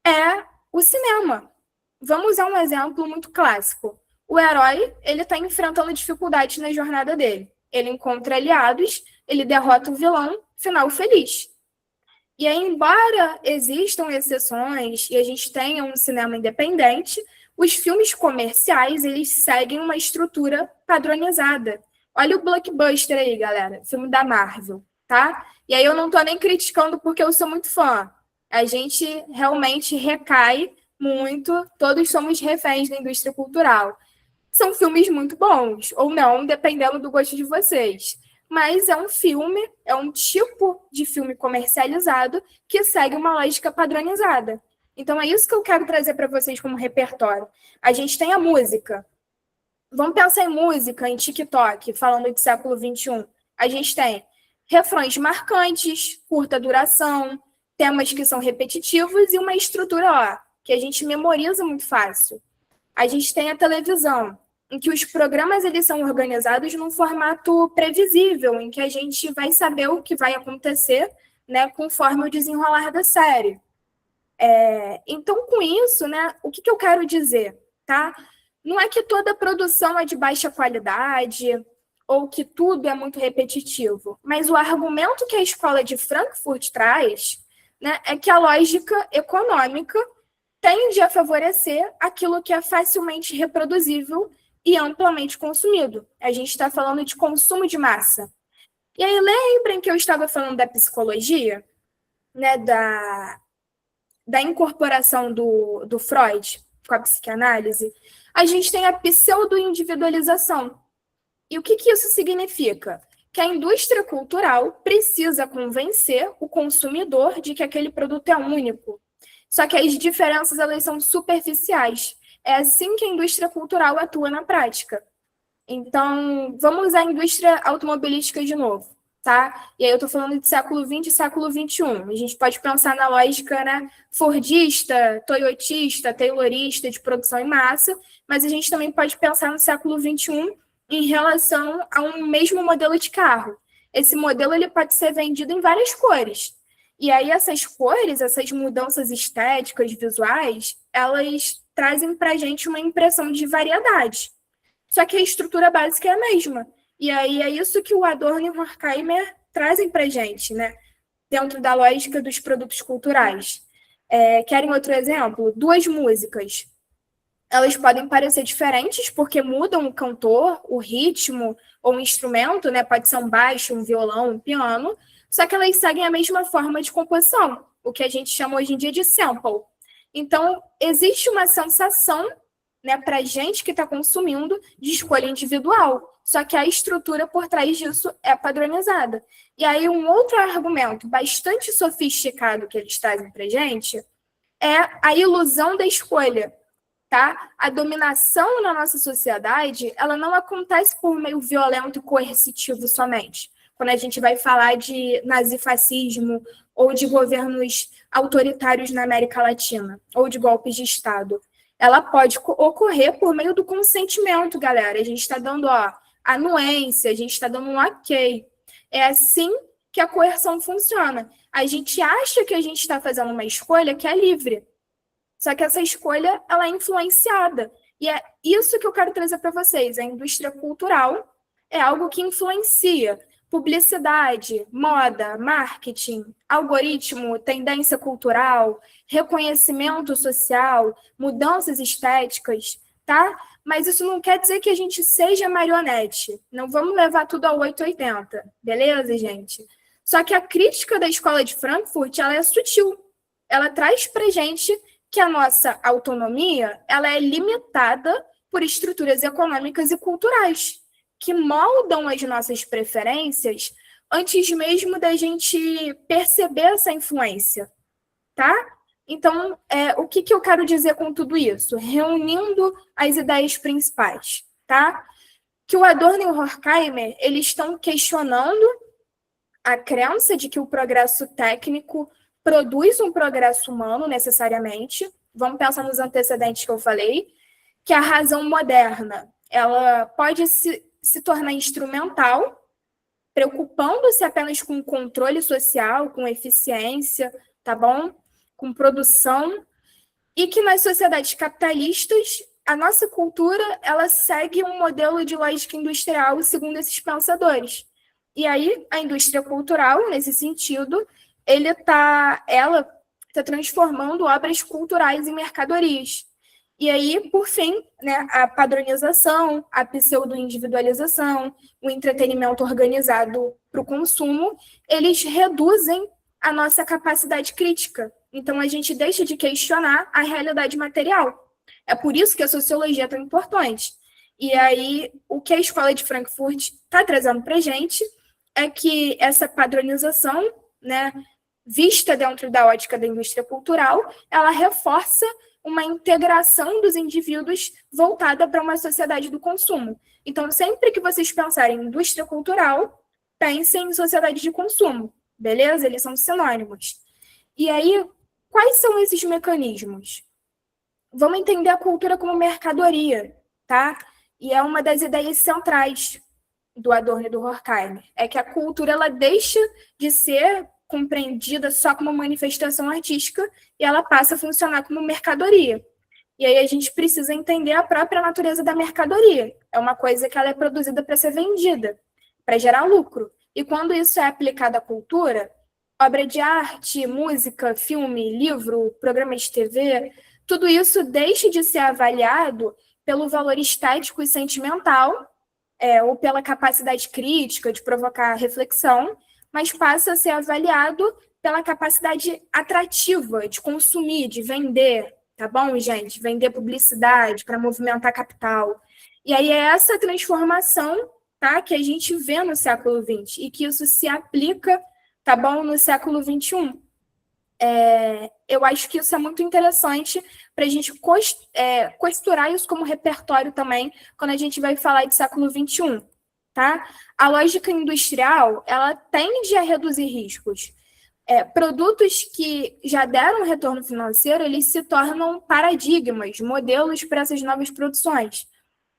é o cinema. Vamos usar um exemplo muito clássico. O herói, ele está enfrentando dificuldades na jornada dele. Ele encontra aliados, ele derrota o vilão, final feliz. E aí, embora existam exceções e a gente tenha um cinema independente, os filmes comerciais, eles seguem uma estrutura padronizada. Olha o blockbuster aí, galera, filme da Marvel, tá? E aí eu não tô nem criticando porque eu sou muito fã. A gente realmente recai muito, todos somos reféns da indústria cultural. São filmes muito bons, ou não, dependendo do gosto de vocês. Mas é um filme, é um tipo de filme comercializado que segue uma lógica padronizada. Então, é isso que eu quero trazer para vocês como repertório. A gente tem a música. Vamos pensar em música, em TikTok, falando de século XXI. A gente tem refrões marcantes, curta duração, temas que são repetitivos e uma estrutura que a gente memoriza muito fácil. A gente tem a televisão, em que os programas eles são organizados num formato previsível, em que a gente vai saber o que vai acontecer, né, conforme o desenrolar da série. Então, com isso, né, o que eu quero dizer? Tá? Não é que toda produção é de baixa qualidade ou que tudo é muito repetitivo, mas o argumento que a Escola de Frankfurt traz, né, é que a lógica econômica tende a favorecer aquilo que é facilmente reproduzível e amplamente consumido. A gente está falando de consumo de massa. E aí, lembrem que eu estava falando da psicologia, né, da incorporação do Freud com a psicanálise? A gente tem a pseudo-individualização. E o que isso significa? Que a indústria cultural precisa convencer o consumidor de que aquele produto é único. Só que as diferenças elas são superficiais. É assim que a indústria cultural atua na prática. Então, vamos usar a indústria automobilística de novo. tá? E aí eu estou falando de século XX e século XXI. A gente pode pensar na lógica, né, fordista, toyotista, taylorista de produção em massa, mas a gente também pode pensar no século XXI em relação a um mesmo modelo de carro. Esse modelo ele pode ser vendido em várias cores. E aí essas cores, essas mudanças estéticas, visuais, elas trazem para a gente uma impressão de variedade. Só que a estrutura básica é a mesma. E aí é isso que o Adorno e o Horkheimer trazem para a gente, né? Dentro da lógica dos produtos culturais. Querem outro exemplo? Duas músicas. Elas podem parecer diferentes porque mudam o cantor, o ritmo ou o instrumento, né? Pode ser um baixo, um violão, um piano, só que elas seguem a mesma forma de composição, o que a gente chama hoje em dia de sample. Então, existe uma sensação, né, para a gente que está consumindo de escolha individual, só que a estrutura por trás disso é padronizada. E aí, um outro argumento bastante sofisticado que eles trazem para a gente é a ilusão da escolha. Tá? A dominação na nossa sociedade, ela não acontece por meio violento e coercitivo somente. Quando a gente vai falar de nazifascismo ou de governos autoritários na América Latina, ou de golpes de Estado. Ela pode ocorrer por meio do consentimento, galera. A gente está dando anuência, a gente está dando um ok. É assim que a coerção funciona. A gente acha que a gente está fazendo uma escolha que é livre. Só que essa escolha, ela é influenciada. E é isso que eu quero trazer para vocês. A indústria cultural é algo que influencia publicidade, moda, marketing, algoritmo, tendência cultural, reconhecimento social, mudanças estéticas, tá? Mas isso não quer dizer que a gente seja marionete. Não vamos levar tudo ao 880, beleza, gente? Só que a crítica da Escola de Frankfurt, ela é sutil. Ela traz para gente que a nossa autonomia ela é limitada por estruturas econômicas e culturais, que moldam as nossas preferências antes mesmo da gente perceber essa influência, tá? Então, o que eu quero dizer com tudo isso? Reunindo as ideias principais, tá? Que o Adorno e o Horkheimer, eles estão questionando a crença de que o progresso técnico produz um progresso humano necessariamente. Vamos pensar nos antecedentes que eu falei, que a razão moderna ela pode se tornar instrumental, preocupando-se apenas com controle social, com eficiência, tá bom? Com produção, e que nas sociedades capitalistas a nossa cultura ela segue um modelo de lógica industrial segundo esses pensadores. E aí a indústria cultural, nesse sentido, ela está transformando obras culturais em mercadorias. E aí, por fim, né, a padronização, a pseudo-individualização, o entretenimento organizado para o consumo, eles reduzem a nossa capacidade crítica. Então, a gente deixa de questionar a realidade material. É por isso que a sociologia é tão importante. E aí, o que a Escola de Frankfurt está trazendo para a gente é que essa padronização, né, vista dentro da ótica da indústria cultural, ela reforça uma integração dos indivíduos voltada para uma sociedade do consumo. Então, sempre que vocês pensarem em indústria cultural, pensem em sociedade de consumo, beleza? Eles são sinônimos. E aí, quais são esses mecanismos? Vamos entender a cultura como mercadoria, tá? E é uma das ideias centrais do Adorno e do Horkheimer, é que a cultura ela deixa de ser compreendida só como manifestação artística e ela passa a funcionar como mercadoria. E aí a gente precisa entender a própria natureza da mercadoria. É uma coisa que ela é produzida para ser vendida, para gerar lucro. E quando isso é aplicado à cultura, obra de arte, música, filme, livro, programa de TV, tudo isso deixa de ser avaliado pelo valor estético e sentimental, ou pela capacidade crítica de provocar reflexão, mas passa a ser avaliado pela capacidade atrativa de consumir, de vender, tá bom, gente? Vender publicidade para movimentar capital. E aí é essa transformação, tá, que a gente vê no século XX e que isso se aplica, tá bom, no século XXI. Eu acho que isso é muito interessante para a gente costurar isso como repertório também, quando a gente vai falar de século XXI. tá? A lógica industrial, ela tende a reduzir riscos. Produtos que já deram retorno financeiro, eles se tornam paradigmas, modelos para essas novas produções.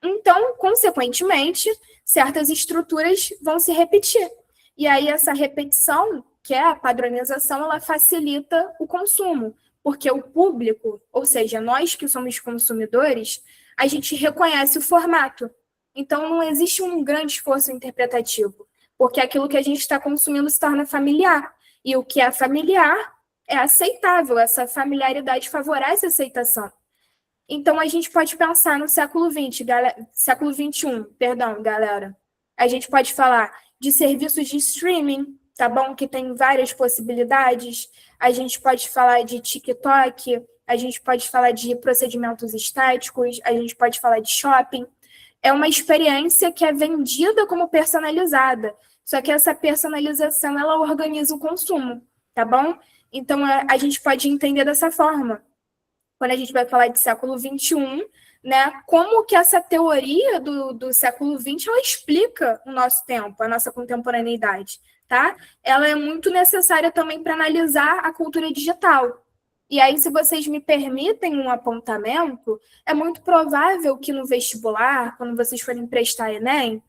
Então, consequentemente, certas estruturas vão se repetir. E aí, essa repetição, que é a padronização, ela facilita o consumo, porque o público, ou seja, nós que somos consumidores, a gente reconhece o formato. Então, não existe um grande esforço interpretativo, porque aquilo que a gente está consumindo se torna familiar. E o que é familiar é aceitável, essa familiaridade favorece a aceitação. Então, a gente pode pensar no século XXI, perdão, galera. A gente pode falar de serviços de streaming, tá bom? Que tem várias possibilidades. A gente pode falar de TikTok, a gente pode falar de procedimentos estéticos, a gente pode falar de shopping. É uma experiência que é vendida como personalizada, só que essa personalização, ela organiza o consumo, tá bom? Então, a gente pode entender dessa forma. Quando a gente vai falar de século XXI, né, como que essa teoria do século XX, ela explica o nosso tempo, a nossa contemporaneidade, tá? Ela é muito necessária também para analisar a cultura digital. E aí, se vocês me permitem um apontamento, é muito provável que no vestibular, quando vocês forem prestar Enem,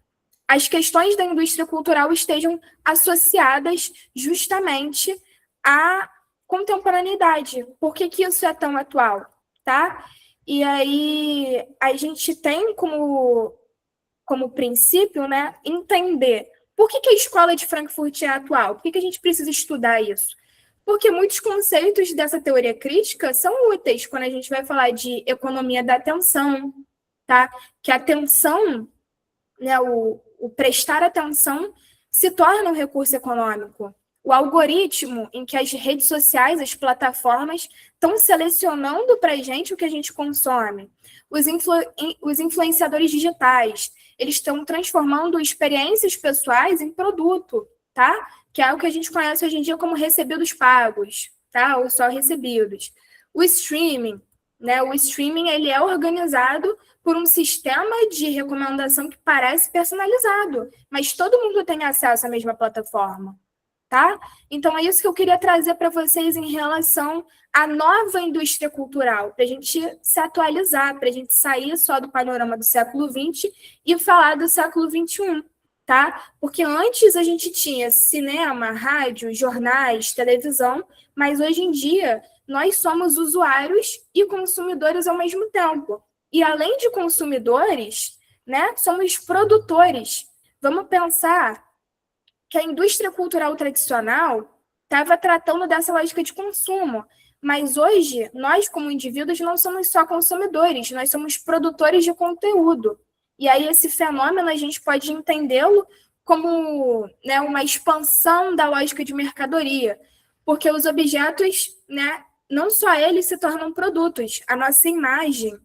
as questões da indústria cultural estejam associadas justamente à contemporaneidade. Por que isso é tão atual, tá? E aí a gente tem como princípio, né, entender por que a escola de Frankfurt é atual, por que a gente precisa estudar isso? Porque muitos conceitos dessa teoria crítica são úteis quando a gente vai falar de economia da atenção, tá? Que a atenção, né, o prestar atenção se torna um recurso econômico. O algoritmo em que as redes sociais, as plataformas, estão selecionando para a gente o que a gente consome. Os influenciadores digitais, eles estão transformando experiências pessoais em produto, tá? Que é o que a gente conhece hoje em dia como recebidos pagos, tá? Ou só recebidos. O streaming, né? O streaming, ele é organizado por um sistema de recomendação que parece personalizado, mas todo mundo tem acesso à mesma plataforma, tá? Então, é isso que eu queria trazer para vocês em relação à nova indústria cultural, para a gente se atualizar, para a gente sair só do panorama do século XX e falar do século XXI, tá? Porque antes a gente tinha cinema, rádio, jornais, televisão, mas hoje em dia nós somos usuários e consumidores ao mesmo tempo. E além de consumidores, né, somos produtores. Vamos pensar que a indústria cultural tradicional estava tratando dessa lógica de consumo, mas hoje nós, como indivíduos, não somos só consumidores, nós somos produtores de conteúdo. E aí esse fenômeno a gente pode entendê-lo como, né, uma expansão da lógica de mercadoria, porque os objetos, né, não só eles se tornam produtos, a nossa imagem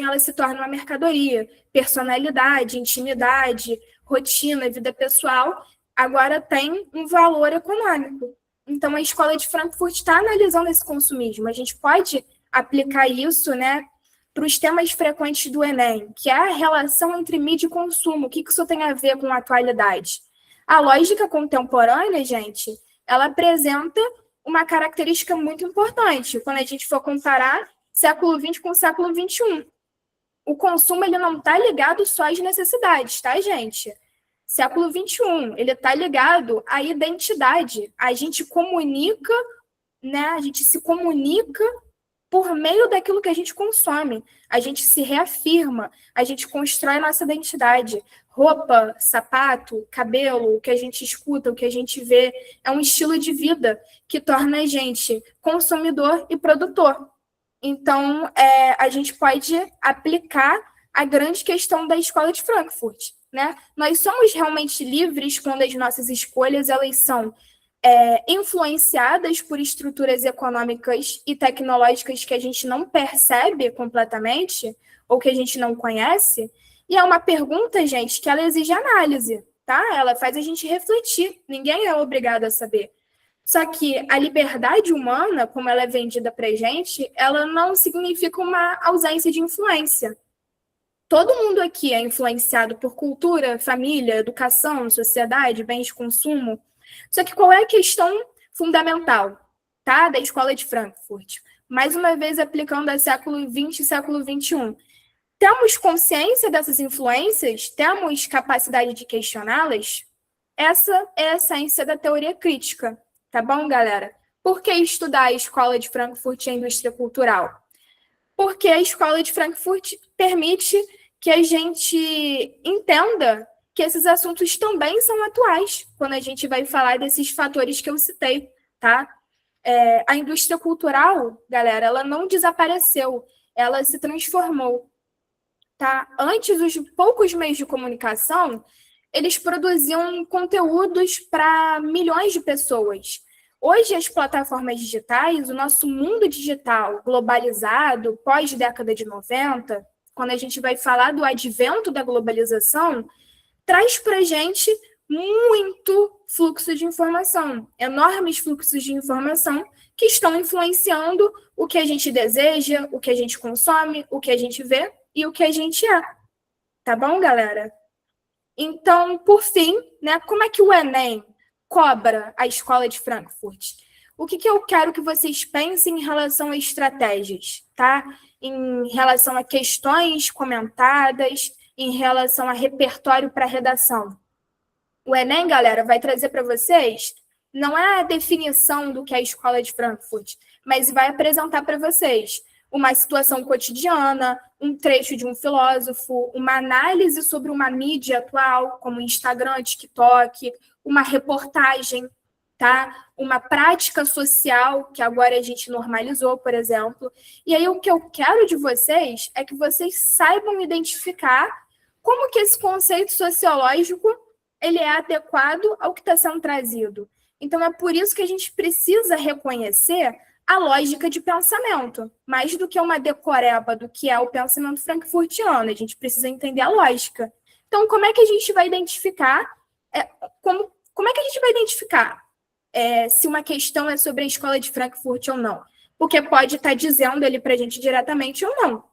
ela se torna uma mercadoria, personalidade, intimidade, rotina, vida pessoal, agora tem um valor econômico. Então, a escola de Frankfurt está analisando esse consumismo. A gente pode aplicar isso, né, para os temas frequentes do Enem, que é a relação entre mídia e consumo. O que isso tem a ver com a atualidade? A lógica contemporânea, gente, ela apresenta uma característica muito importante quando a gente for comparar século XX com século XXI. O consumo ele não está ligado só às necessidades, tá, gente? Século XXI, ele está ligado à identidade. A gente comunica, né? A gente se comunica por meio daquilo que a gente consome. A gente se reafirma, a gente constrói nossa identidade. Roupa, sapato, cabelo, o que a gente escuta, o que a gente vê, é um estilo de vida que torna a gente consumidor e produtor. Então, a gente pode aplicar a grande questão da escola de Frankfurt, né? Nós somos realmente livres quando as nossas escolhas elas são influenciadas por estruturas econômicas e tecnológicas que a gente não percebe completamente ou que a gente não conhece. E é uma pergunta, gente, que ela exige análise, tá? Ela faz a gente refletir. Ninguém é obrigado a saber. Só que a liberdade humana, como ela é vendida para a gente, ela não significa uma ausência de influência. todo mundo aqui é influenciado por cultura, família, educação, sociedade, bens de consumo. Só que qual é a questão fundamental, tá? Da Escola de Frankfurt? Mais uma vez, aplicando a século XX e século XXI. Temos consciência dessas influências? Temos capacidade de questioná-las? Essa é a essência da teoria crítica, tá bom, galera? Por que estudar a Escola de Frankfurt e a indústria cultural? Porque a Escola de Frankfurt permite que a gente entenda que esses assuntos também são atuais, quando a gente vai falar desses fatores que eu citei, tá? A indústria cultural, galera, ela não desapareceu, ela se transformou, tá? Antes, os poucos meios de comunicação, eles produziam conteúdos para milhões de pessoas. Hoje, as plataformas digitais, o nosso mundo digital globalizado, pós-década de 90, quando a gente vai falar do advento da globalização, traz para a gente muito fluxo de informação, enormes fluxos de informação que estão influenciando o que a gente deseja, o que a gente consome, o que a gente vê e o que a gente é. Tá bom, galera? Então, por fim, né, como é que o Enem cobra a Escola de Frankfurt? O que eu quero que vocês pensem em relação a estratégias, tá? Em relação a questões comentadas, em relação a repertório para redação. O Enem, galera, vai trazer para vocês, não é a definição do que é a Escola de Frankfurt, mas vai apresentar para vocês uma situação cotidiana, um trecho de um filósofo, uma análise sobre uma mídia atual, como Instagram, TikTok, uma reportagem, tá? Uma prática social que agora a gente normalizou, por exemplo. E aí o que eu quero de vocês é que vocês saibam identificar como que esse conceito sociológico ele é adequado ao que está sendo trazido. Então, é por isso que a gente precisa reconhecer a lógica de pensamento, mais do que uma decoreba do que é o pensamento frankfurtiano. A gente precisa entender a lógica. Então, como é que a gente vai identificar como é que a gente vai identificar se uma questão é sobre a Escola de Frankfurt ou não? Porque pode estar dizendo ali para a gente diretamente ou não.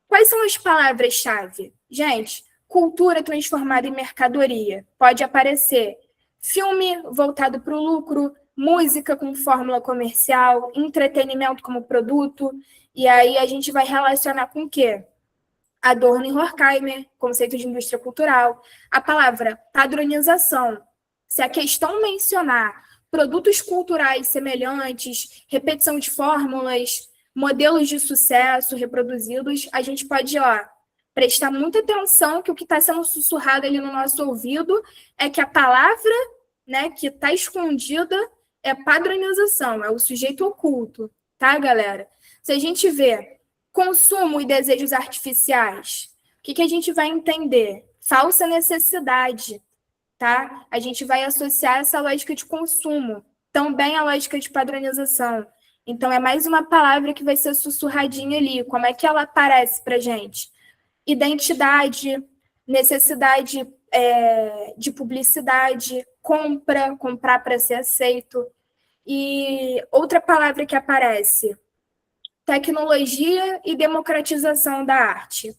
Quais são as palavras-chave? Gente, cultura transformada em mercadoria. Pode aparecer filme voltado para o lucro, música com fórmula comercial, entretenimento como produto. E aí a gente vai relacionar com o quê? Adorno e Horkheimer, conceito de indústria cultural. A palavra padronização. Se a questão mencionar produtos culturais semelhantes, repetição de fórmulas, modelos de sucesso reproduzidos, a gente pode, prestar muita atenção que o que está sendo sussurrado ali no nosso ouvido é que a palavra, né, que está escondida é padronização, é o sujeito oculto, tá, galera? Se a gente vê consumo e desejos artificiais, o que a gente vai entender? Falsa necessidade, tá? A gente vai associar essa lógica de consumo também à lógica de padronização. Então, é mais uma palavra que vai ser sussurradinha ali. Como é que ela aparece para a gente? Identidade, necessidade de publicidade, comprar para ser aceito. E outra palavra que aparece, tecnologia e democratização da arte.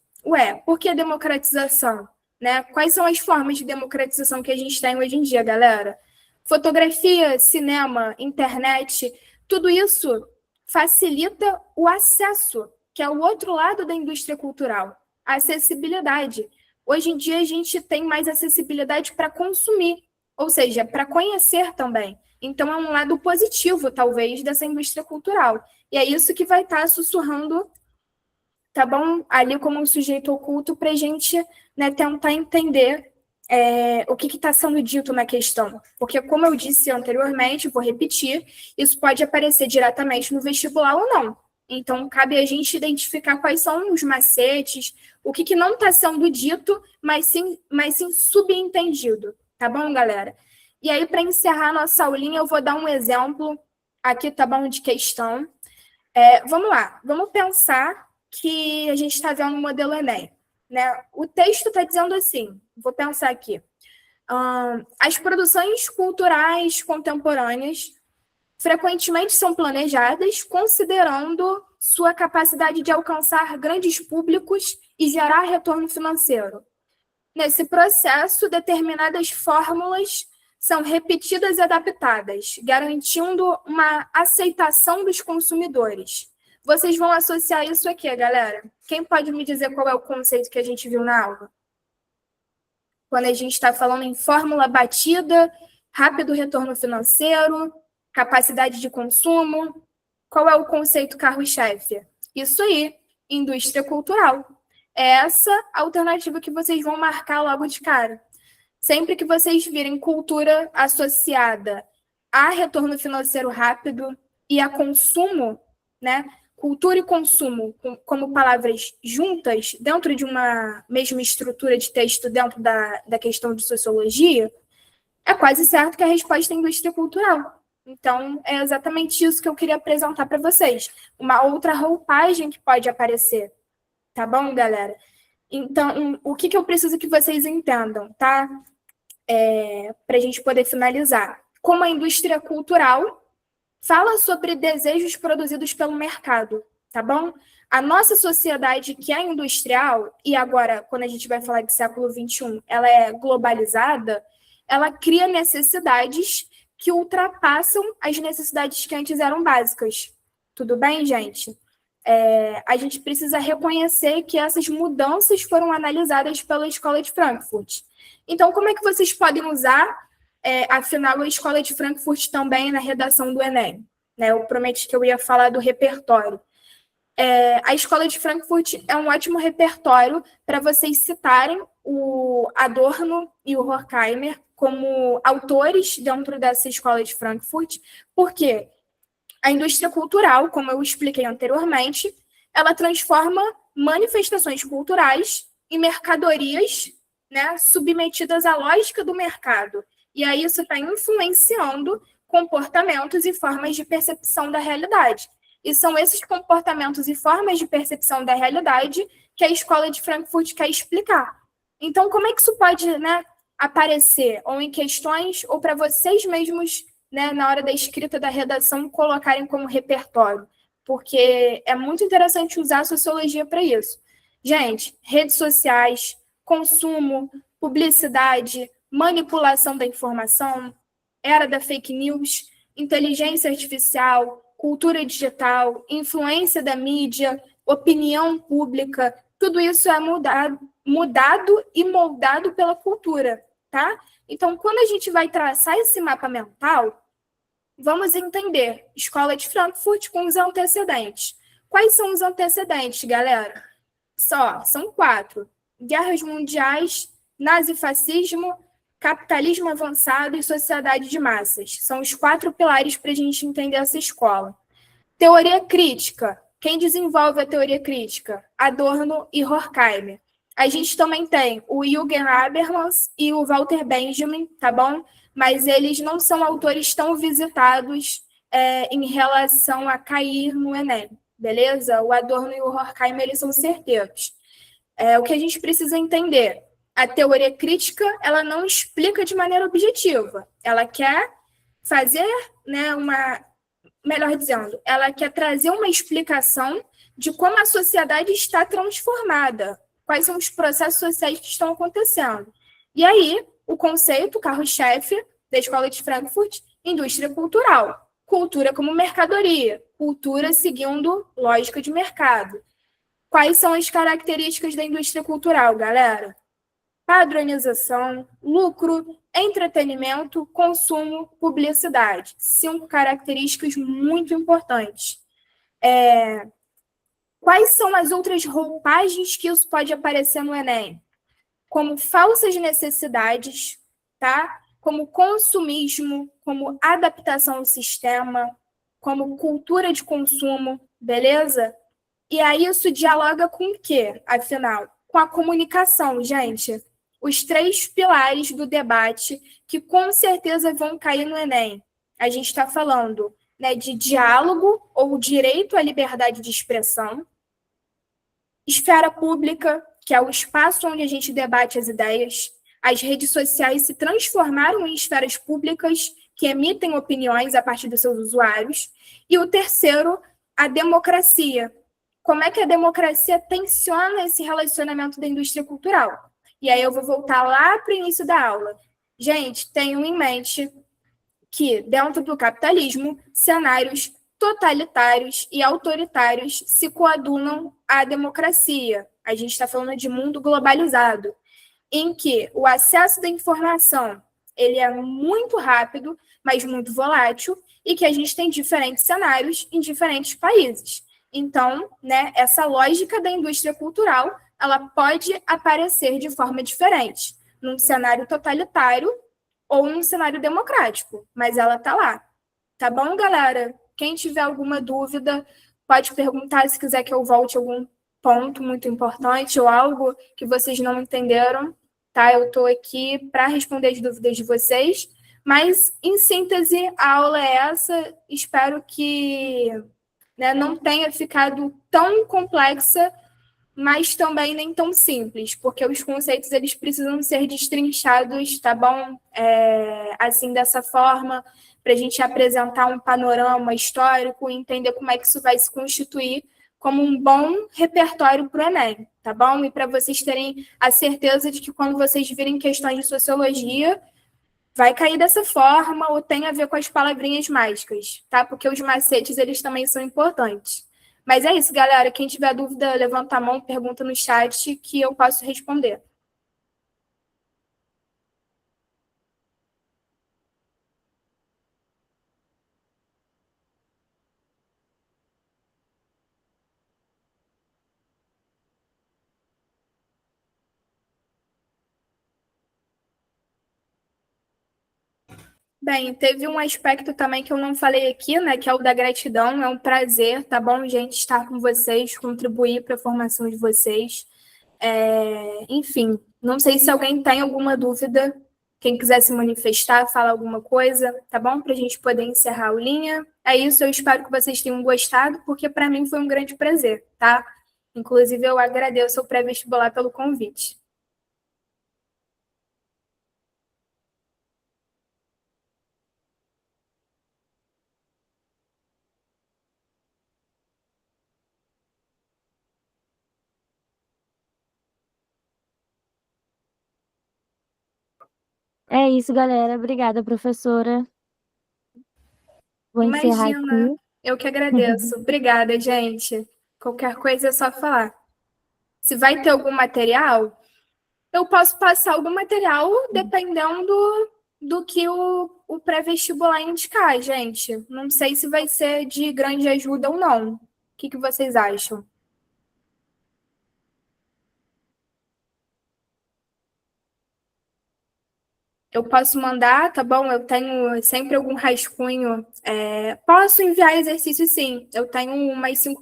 Por que democratização? Né? Quais são as formas de democratização que a gente tem hoje em dia, galera? Fotografia, cinema, internet, tudo isso facilita o acesso, que é o outro lado da indústria cultural, a acessibilidade. Hoje em dia, a gente tem mais acessibilidade para consumir, ou seja, para conhecer também. Então, é um lado positivo, talvez, dessa indústria cultural. E é isso que vai estar sussurrando, tá bom? Ali como um sujeito oculto para a gente, né, tentar entender o que está sendo dito na questão. Porque, como eu disse anteriormente, vou repetir, isso pode aparecer diretamente no vestibular ou não. Então, cabe a gente identificar quais são os macetes, o que não está sendo dito, mas sim subentendido. Tá bom, galera? E aí, para encerrar a nossa aulinha, eu vou dar um exemplo aqui, tá bom, de questão. Vamos lá, vamos pensar que a gente está vendo o modelo Enem. Né? O texto está dizendo assim, vou pensar aqui, as produções culturais contemporâneas frequentemente são planejadas considerando sua capacidade de alcançar grandes públicos e gerar retorno financeiro. Nesse processo, determinadas fórmulas são repetidas e adaptadas, garantindo uma aceitação dos consumidores. Vocês vão associar isso aqui, galera? Quem pode me dizer qual é o conceito que a gente viu na aula? Quando a gente está falando em fórmula batida, rápido retorno financeiro, capacidade de consumo, qual é o conceito carro-chefe? Isso aí, indústria cultural. É essa alternativa que vocês vão marcar logo de cara. Sempre que vocês virem cultura associada a retorno financeiro rápido e a consumo, né? Cultura e consumo como palavras juntas dentro de uma mesma estrutura de texto dentro da questão de sociologia, é quase certo que a resposta é indústria cultural. Então, é exatamente isso que eu queria apresentar para vocês. Uma outra roupagem que pode aparecer. Tá bom, galera? Então, o que eu preciso que vocês entendam, tá? Para a gente poder finalizar. Como a indústria cultural fala sobre desejos produzidos pelo mercado, tá bom? A nossa sociedade, que é industrial, e agora, quando a gente vai falar de século XXI, ela é globalizada, ela cria necessidades que ultrapassam as necessidades que antes eram básicas. Tudo bem, gente? A gente precisa reconhecer que essas mudanças foram analisadas pela Escola de Frankfurt. Então, como é que vocês podem usar, afinal, a Escola de Frankfurt também na redação do Enem? Né? Eu prometi que eu ia falar do repertório. A Escola de Frankfurt é um ótimo repertório para vocês citarem o Adorno e o Horkheimer como autores dentro dessa Escola de Frankfurt, porque a indústria cultural, como eu expliquei anteriormente, ela transforma manifestações culturais em mercadorias, né, submetidas à lógica do mercado. E aí isso está influenciando comportamentos e formas de percepção da realidade. E são esses comportamentos e formas de percepção da realidade que a Escola de Frankfurt quer explicar. Então, como é que isso pode, né, aparecer? Ou em questões, ou para vocês mesmos, né, na hora da escrita da redação, colocarem como repertório? Porque é muito interessante usar a sociologia para isso. Gente, redes sociais, consumo, publicidade, manipulação da informação, era da fake news, inteligência artificial, cultura digital, influência da mídia, opinião pública, tudo isso é mudado e moldado pela cultura, tá? Então, quando a gente vai traçar esse mapa mental, vamos entender Escola de Frankfurt com os antecedentes. Quais são os antecedentes, galera? São 4. Guerras mundiais, nazifascismo, capitalismo avançado e sociedade de massas. São os 4 pilares para a gente entender essa escola. Teoria crítica. Quem desenvolve a teoria crítica? Adorno e Horkheimer. A gente também tem o Jürgen Habermas e o Walter Benjamin, tá bom? Mas eles não são autores tão visitados em relação a cair no Enem, beleza? O Adorno e o Horkheimer, eles são certeiros. O que a gente precisa entender, a teoria crítica, ela não explica de maneira objetiva. Ela quer fazer, né, melhor dizendo, ela quer trazer uma explicação de como a sociedade está transformada, quais são os processos sociais que estão acontecendo. E aí, o conceito, carro-chefe da Escola de Frankfurt, indústria cultural. Cultura como mercadoria, cultura seguindo lógica de mercado. Quais são as características da indústria cultural, galera? Padronização, lucro, entretenimento, consumo, publicidade. 5 características muito importantes. Quais são as outras roupagens que isso pode aparecer no Enem? Como falsas necessidades, tá? Como consumismo, como adaptação ao sistema, como cultura de consumo, beleza? E aí isso dialoga com o quê, afinal? Com a comunicação, gente. Os 3 pilares do debate que com certeza vão cair no Enem. A gente está falando, né, de diálogo ou direito à liberdade de expressão, esfera pública, que é o espaço onde a gente debate as ideias. As redes sociais se transformaram em esferas públicas que emitem opiniões a partir dos seus usuários. E o terceiro, a democracia, como é que a democracia tensiona esse relacionamento da indústria cultural. E aí eu vou voltar lá para o início da aula. Gente, tenham em mente que, dentro do capitalismo, cenários totalitários e autoritários se coadunam à democracia. A gente está falando de mundo globalizado, em que o acesso da informação ele é muito rápido, mas muito volátil, e que a gente tem diferentes cenários em diferentes países. Então, né, essa lógica da indústria cultural ela pode aparecer de forma diferente, num cenário totalitário ou num cenário democrático, mas ela está lá. Tá bom, galera? Quem tiver alguma dúvida, pode perguntar se quiser que eu volte a algum ponto muito importante ou algo que vocês não entenderam, tá? Eu estou aqui para responder as dúvidas de vocês, mas, em síntese, a aula é essa. Espero que, né, não tenha ficado tão complexa, mas também nem tão simples, porque os conceitos eles precisam ser destrinchados, tá bom? Assim, dessa forma, para a gente apresentar um panorama histórico e entender como é que isso vai se constituir como um bom repertório para o Enem, tá bom? E para vocês terem a certeza de que quando vocês virem questões de sociologia, vai cair dessa forma ou tem a ver com as palavrinhas mágicas, tá? Porque os macetes, eles também são importantes. Mas é isso, galera. Quem tiver dúvida, levanta a mão, pergunta no chat que eu posso responder. Bem, teve um aspecto também que eu não falei aqui, né, que é o da gratidão. É um prazer, tá bom, gente, estar com vocês, contribuir para a formação de vocês. Enfim, não sei se alguém tem alguma dúvida. Quem quiser se manifestar, falar alguma coisa, tá bom? Para a gente poder encerrar a aulinha. É isso, eu espero que vocês tenham gostado, porque para mim foi um grande prazer, tá? Inclusive, eu agradeço ao pré-vestibular pelo convite. É isso, galera. Obrigada, professora. Vou encerrar Imagina, aqui. eu que agradeço. Obrigada, gente. Qualquer coisa é só falar. Se vai ter algum material, eu posso passar algum material dependendo do que o pré-vestibular indicar, gente. Não sei se vai ser de grande ajuda ou não. O que vocês acham? Eu posso mandar, tá bom? Eu tenho sempre algum rascunho. Posso enviar exercício, sim. Eu tenho umas cinco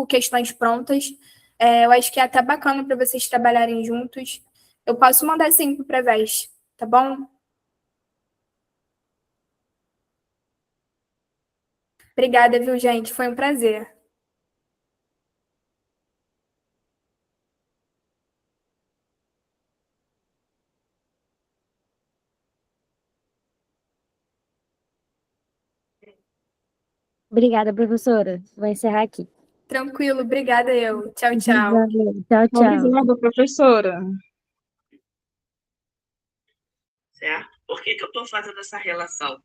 questões prontas. Eu acho que é até bacana para vocês trabalharem juntos. Eu posso mandar sim para o Prevés, tá bom? Obrigada, viu, gente? Foi um prazer. Obrigada, professora. Vou encerrar aqui. Tranquilo, obrigada eu. Tchau, tchau. Tchau, tchau. Obrigada, professora. Certo? Por que eu estou fazendo essa relação?